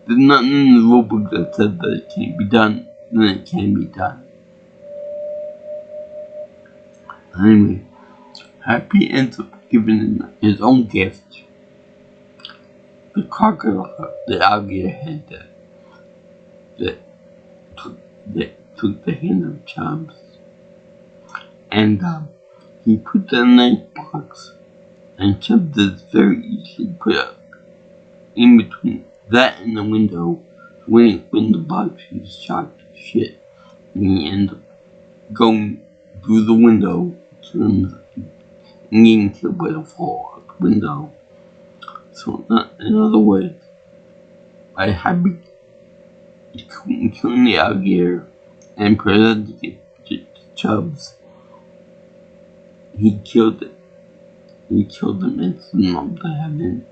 there's nothing in the rule book that says that it can't be done, then it can be done. Anyway, Happy ends up giving him his own gift. The crocodile, the alligator head that took the hand of Chubbs, and he put that in a nice box, and Chubbs is very easily put up in between that and the window. When the box is shocked to shit, and he ends up going through the window and getting killed by the fall of the window. So in other words, by Happy killing the alligator and presenting it to Chubbs, he killed it. He killed him and sent him up to heaven.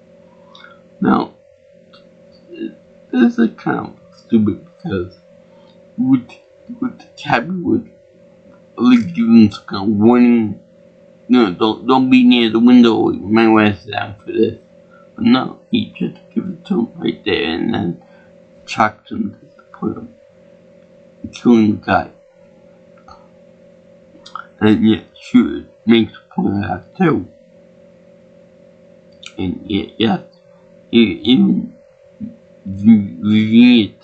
Now, this is kind of stupid because the cabin would at least give him some kind of warning. Don't be near the window. You might want to sit down for this. But no, he just gives it to him right there and then shocks him to the point of killing the guy. And yeah, sure, it makes a point of that too. And yes, even Virginia is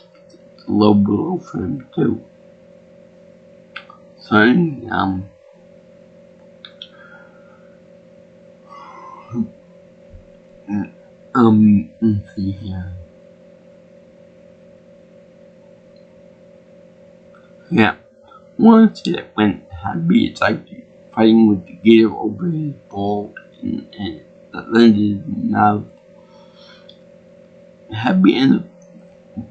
low below for him too. So let's see here. Yeah, once it went Happy, it's like fighting with the gator over his ball and that landed in his mouth. Happy ends up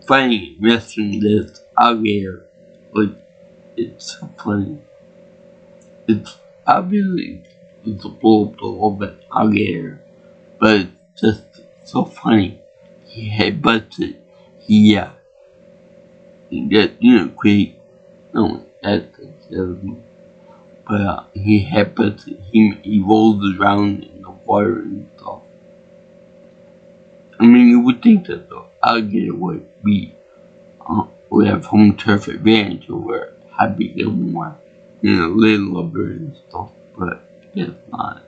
fighting, wrestling this alligator. Like, it's so funny. It's obviously it's a bull of an alligator, but it's just so funny. He headbutts it. He gets, quick. No, that's terrible. But he headbutts it. He rolls around in the water and stuff. I mean, you would think that the alligator would have home turf advantage over Happy Gilmore, little lover and stuff, but it's not.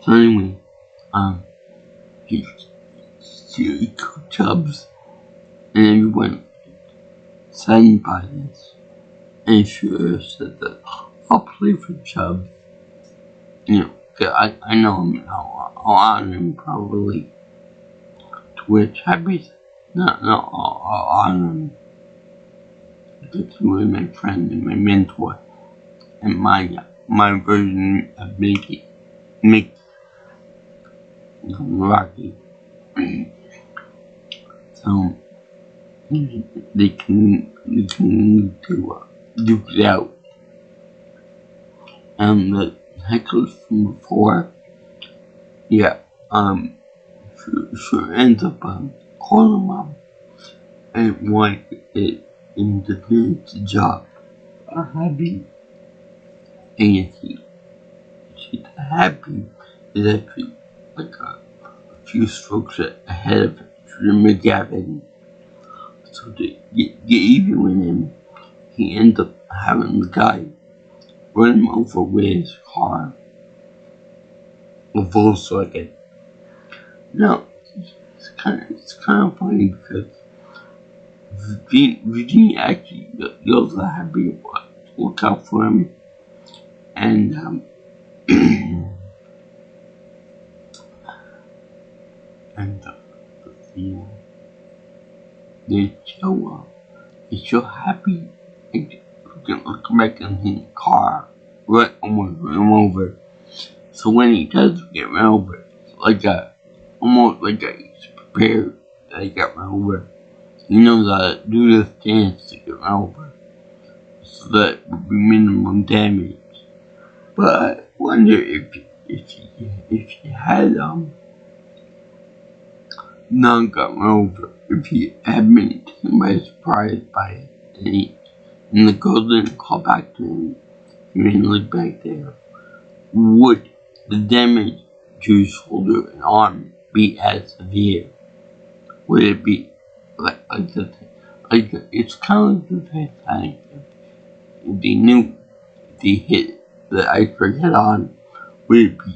So anyway, he killed Chubbs, and everyone saddened by this, and sure said that I'll play for Chubbs. I know him, I'll honor him probably. To which Happy said, no, I'll honor him. Because he was my friend and my mentor, and my version of make Rocky. So they can to duke it out. And the hecklers from before, she ends up calling mom and why it in the job. Happy and she's happy is actually like a few strokes ahead of McGavin. So to get even with him, he ends up having the guy run him over with his car, a Volkswagen. Now, it's kind of funny because Virginia actually goes happy to look out for him, and and they're so happy. Like, you can look back in his car, almost run him over. So when he does get run over, it's almost like he's prepared that he got run over. He knows how to do this dance to get run over, so that it would be minimum damage. But I wonder if he had not gotten over, if he had been taken by surprise by it, and the girl didn't call back to him, he didn't look back there, would the damage to his shoulder and arm be as severe? Would it be it's kind of the Titanic. If they knew if they hit the iceberg head on, would it be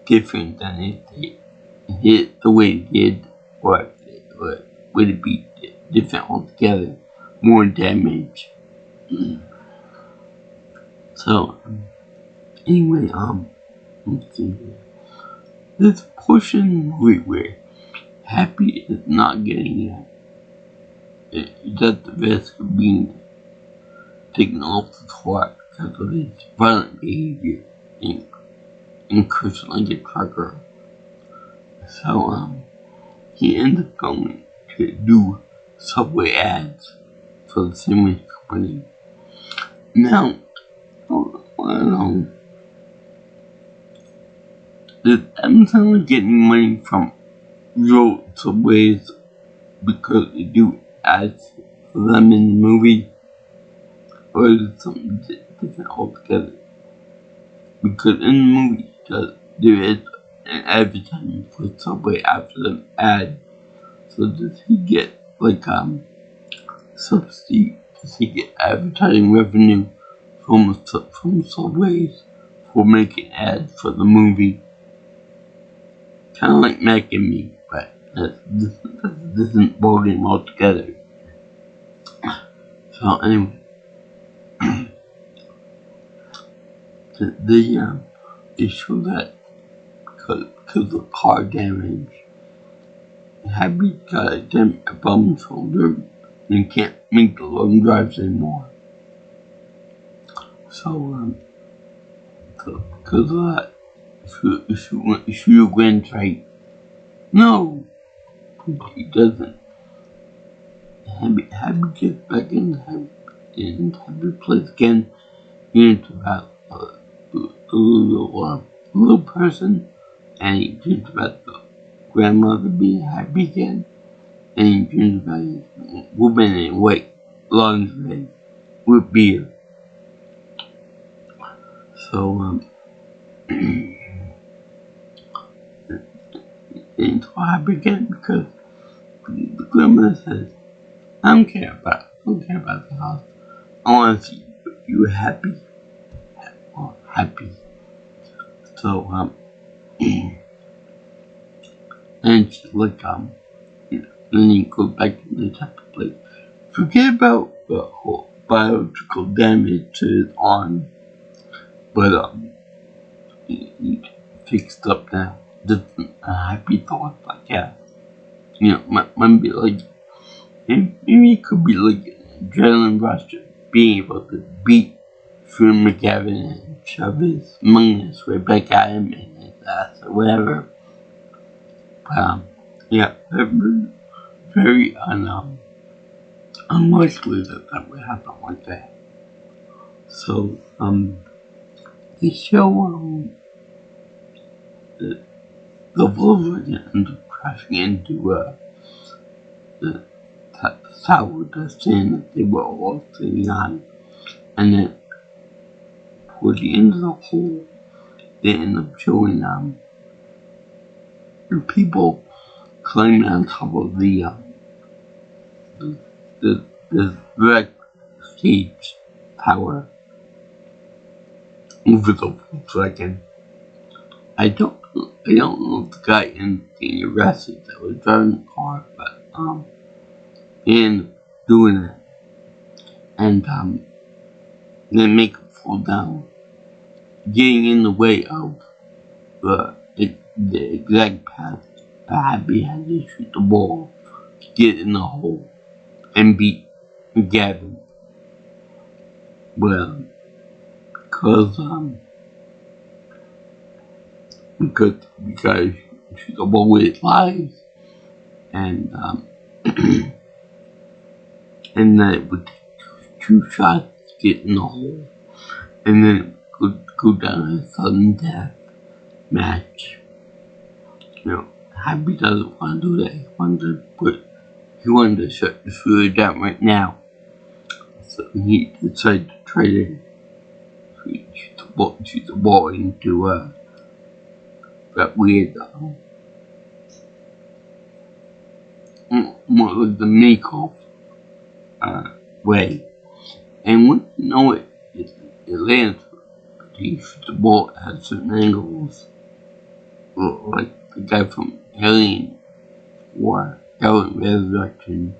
different than if they hit the way it did, or would it be different altogether? More damage. So, anyway, let's see here. This portion where Happy is not getting it at the risk of being taken off the court because of his violent behavior in cursing like a trucker. So, he ends up going to do Subway ads for the sandwich company. Now, I don't know. Does Amazon getting money from real Subways because they do ads for them in the movie? Or is it something different altogether? Because in the movie, there is an advertisement for Subway after the ad. So does he get subsidy? Does he get advertising revenue from Subways for making ads for the movie? Kind of like Mac and Me, but this isn't ballgame altogether. So anyway, they show that because of car damage, Happy got a bum shoulder and can't make the long drives anymore. So because of that, she went right. No, he doesn't. Happy gets back in Happy plays again. Into about a little person, and he dreams about the grandmother being happy again, and he dreams about his woman in white lingerie with beer. So it's happy again because the grandmother says, I don't care about the house. I want to see you happy. Happy. So and she's like then he goes back to the type of place. Forget about the whole biological damage to his arm, but he fixed up now. Just a happy thought, like might be like maybe it could be like an adrenaline rush of being able to beat Freeman McGavin and shove his mungus right back at him in his ass or whatever. But very unlikely that would happen like that. So they show the Wolverine ends up crashing into the tower, the stand that they were all sitting on. And then toward the end of the hole, they end up showing the people climbing on top of the red stage tower over the Volkswagen. I don't know if the guy ended up getting arrested that was driving the car, but he ended up doing it, and they make it fall down, getting in the way of the exact path that Happy had to shoot the ball to get in the hole and beat Gavin. Well, because shoot the ball with his lies, and and that it would take two shots to get in the hole, and then it would go down a sudden death match. You know, Happy doesn't want to do that. He wanted to shut the shooter down right now. So he decided to try to shoot the ball into that weird, more like the mini-golf way. And when you know it lands, you shoot the ball at certain angles. Like the guy from Alien or Alien Resurrection,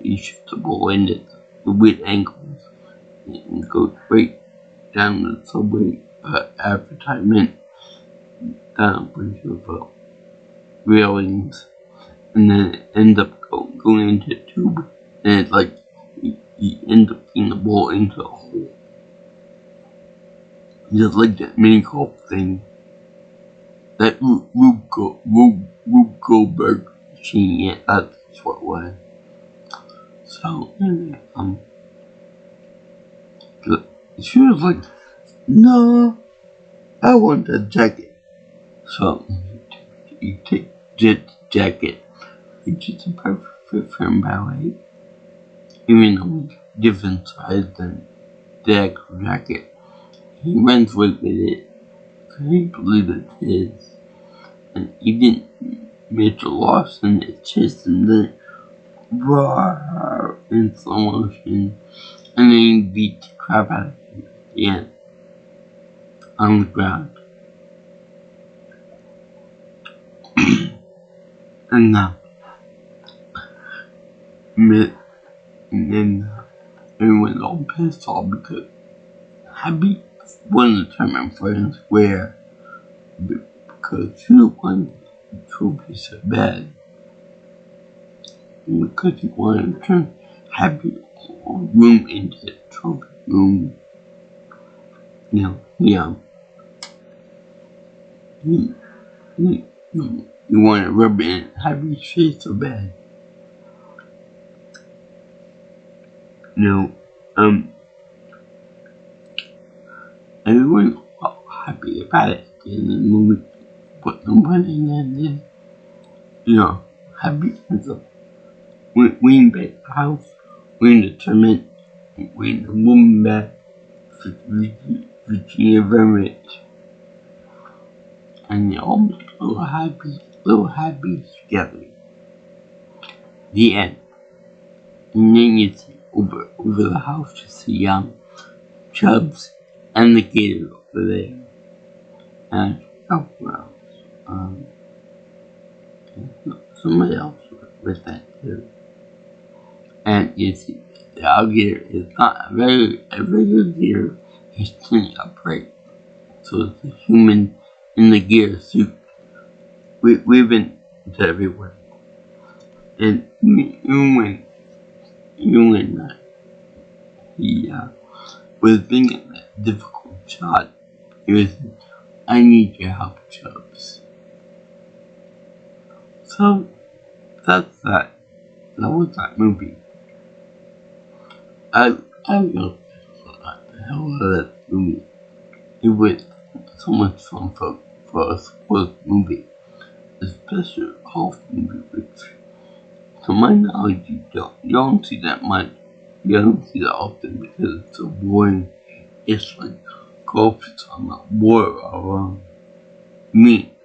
he shoots the ball into the weird angles and goes right down the subway advertisement down a bunch of railings, and then it ends up going into the tube, and it's like you end up getting the ball into a hole. Just like that mini golf thing that Rube Goldberg machine, yeah, that's what it was. So, she was like, no, I want the jacket. So, you take Jet's jacket, which is a perfect fit for him, by the way. Even though it's different size than the actual jacket. He runs right with it, because he believes it's his. And he didn't make a loss in his chest, and then roar in slow motion, and then he beat the crap out of him at the end on the ground. And then everyone's all pissed off because Happy wanted to turn my friend square because she wanted the trophy so bad. And because he wanted to turn Happy room into the trophy room. You know, you want to rub it in Happy's face so bad. Everyone was happy about it in the movie, but nobody in there, Happy ends up winning back the house, winning the tournament, winning the woman back, Virginia very rich. And they're all little happy together. The end. And then you see over the house, you see Chubbs and the gator over there. And somebody else with that too. And you see the alligator is not a regular gator, he's turning upright. So it's a human in the gator suit. We've been to everywhere. And even when he was thinking that difficult shot, he was, I need your help, Chubbs. So that's that. That was that movie. I loved the hell out of that movie. It was so much fun for a sports movie. especially a golf movie, which, to my knowledge, you don't see that much. You don't see that often because it's so boring. It's like golf is on the war of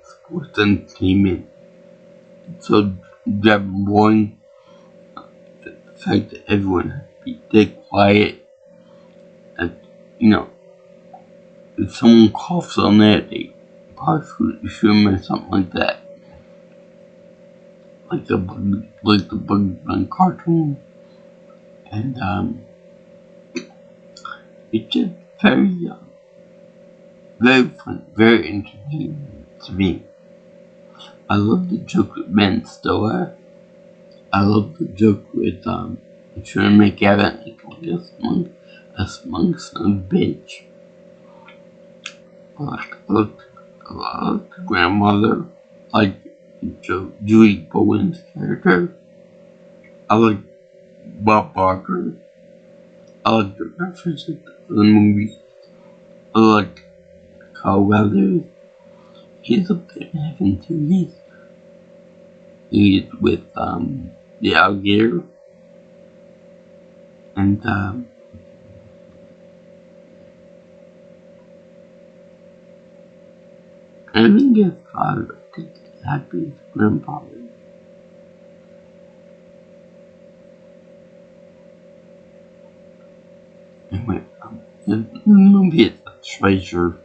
sports entertainment. It's so damn boring. The fact that everyone has to be dead quiet, and if someone coughs on there, they probably shoot him or something like that. Like the Bug Bunny cartoon. And it's just very fun, very entertaining to me. I love the joke with Ben Stiller. I love the joke with Sean McGavin, like a smug son of a bitch. I love the grandmother, like Julie Bowen's character. I like Bob Barker. I like the references to the movie. I like Carl Weathers. He's up there in heaven too. He's with the alligator. And I think his father is happy his grandfather. Anyway, the movie is a treasure.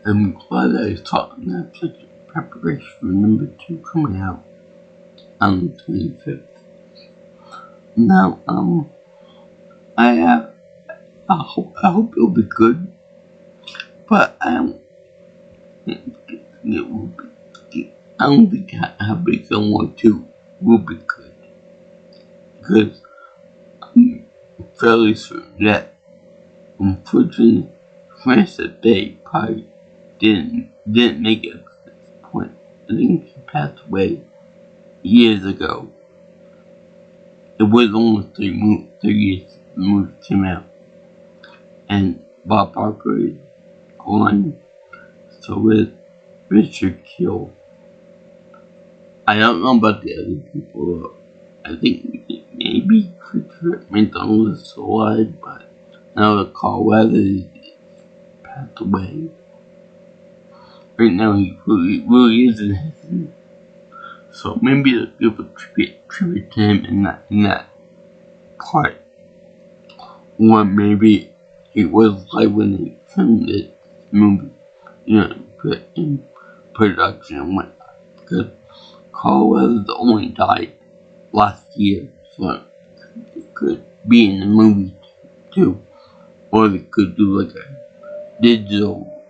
I'm glad I was taught Netflix in preparation for number 2 coming out on the 25th. Now, I hope it'll be good, but I don't think it will be. I don't think Happy Gilmore 2 will be good, because I'm fairly certain that, unfortunately, Francis Bay probably didn't make it at this point. I think he passed away years ago. It was only 3 years the movie came out, and Bob Barker is gone. So is Richard Kiel. I don't know about the other people though. I think maybe Christopher McDonald is alive, but now the Carl Weathers passed away. Right now he really is in heaven. So maybe they'll give a tribute to him in that part. Or maybe it was like when they filmed this movie, put in production and whatnot. Because Carl Weathers only died last year, so it could be in the movie too. Or they could do like a digital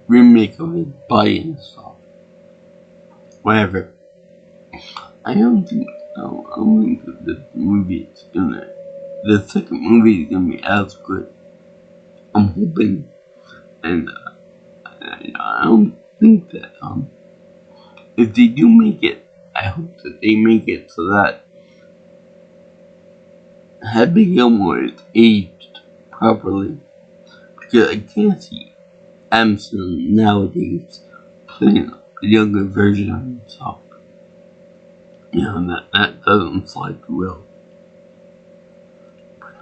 remake of his body and stuff. Whatever. I don't think that this movie is the second movie is gonna be as good. I'm hoping, and I don't think that if they do make it, I hope that they make it so that Happy Gilmore is aged properly, because I can't see Amazon nowadays playing a younger version of himself. That doesn't fly too well.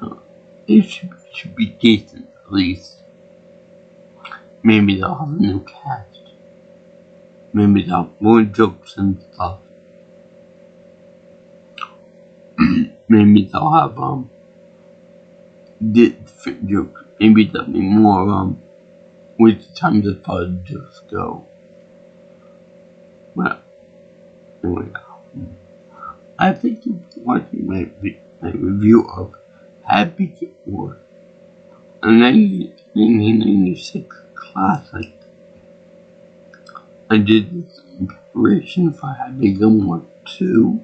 But it should be decent at least. Maybe they'll have a new cast. Maybe they'll have more jokes and stuff. Maybe they'll have different jokes. Maybe there'll be more which times the pod just go. Well, anyway, I think you're watching my review of Happy Gilmore, a 1996 classic. I did this in preparation for Happy Gilmore 2.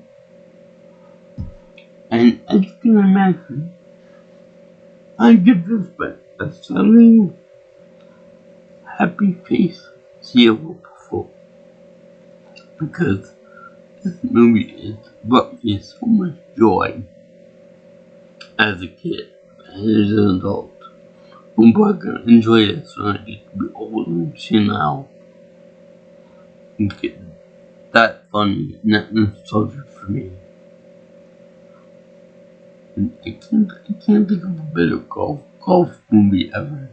And as you can imagine, I give this a stunning happy face seal before. Because this movie brought me so much joy as a kid and as an adult. I'm probably gonna enjoy this when I get to be old and senile. get that funny, not nostalgia for me. And I can't think of a better golf movie ever.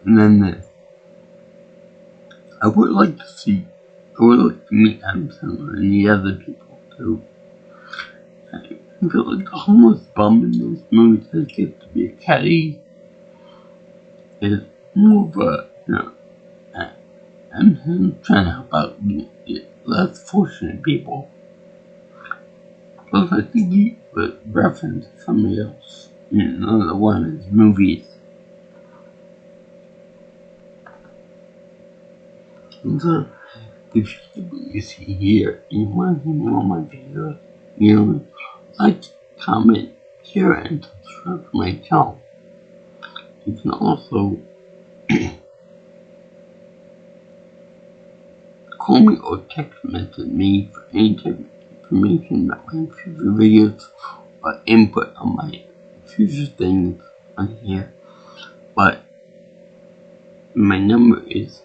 And then this. I would like to meet Adam Sandler and the other people too. I feel like the homeless bum in those movies that gets to be a caddy is more of a, I'm trying to help out the less fortunate people. Plus, I think he would reference somebody else in another one of his movies. And so, if you like what you see here and you want to see more of my videos, like, comment, share, and subscribe to my channel. You can also call me or text message me for any type of information about my future videos or input on my future things on here. But my number is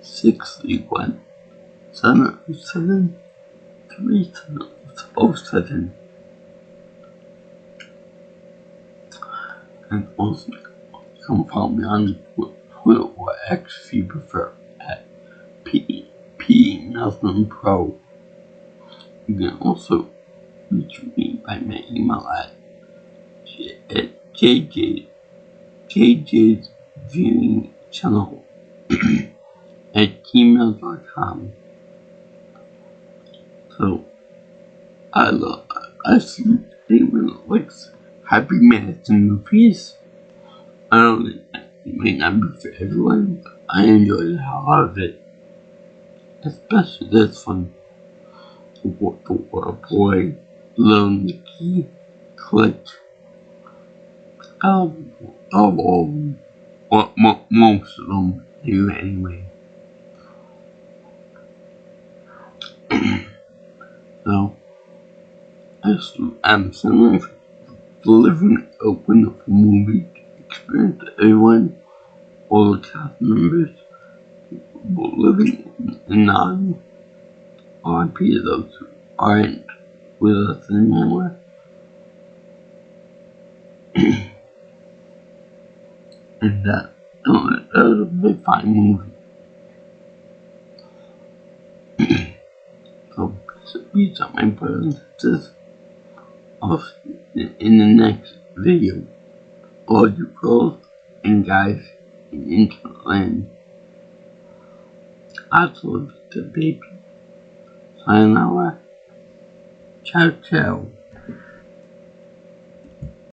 631-707-3707. And also, you can follow me on Twitter or X if you prefer at P Nelson Pro. You can also reach me by my email at jj's viewing channel at gmail.com. So I see anyone likes Happy Madison movies. I don't think it may not be for everyone, but I enjoy the hell out of it. Especially this one. The boy, Little Nicky, Click, all of them, most of them do anyway. So, I'm similar for delivering a wonderful movie experience to everyone, all the cast members, people living in non RIP to those who aren't with us anymore. And that was a very fine movie. So peace out, my brothers and sisters. I'll see you in the next video. All you girls and guys in internet land. Hasta la vista, baby. Sayonara. Ciao, ciao.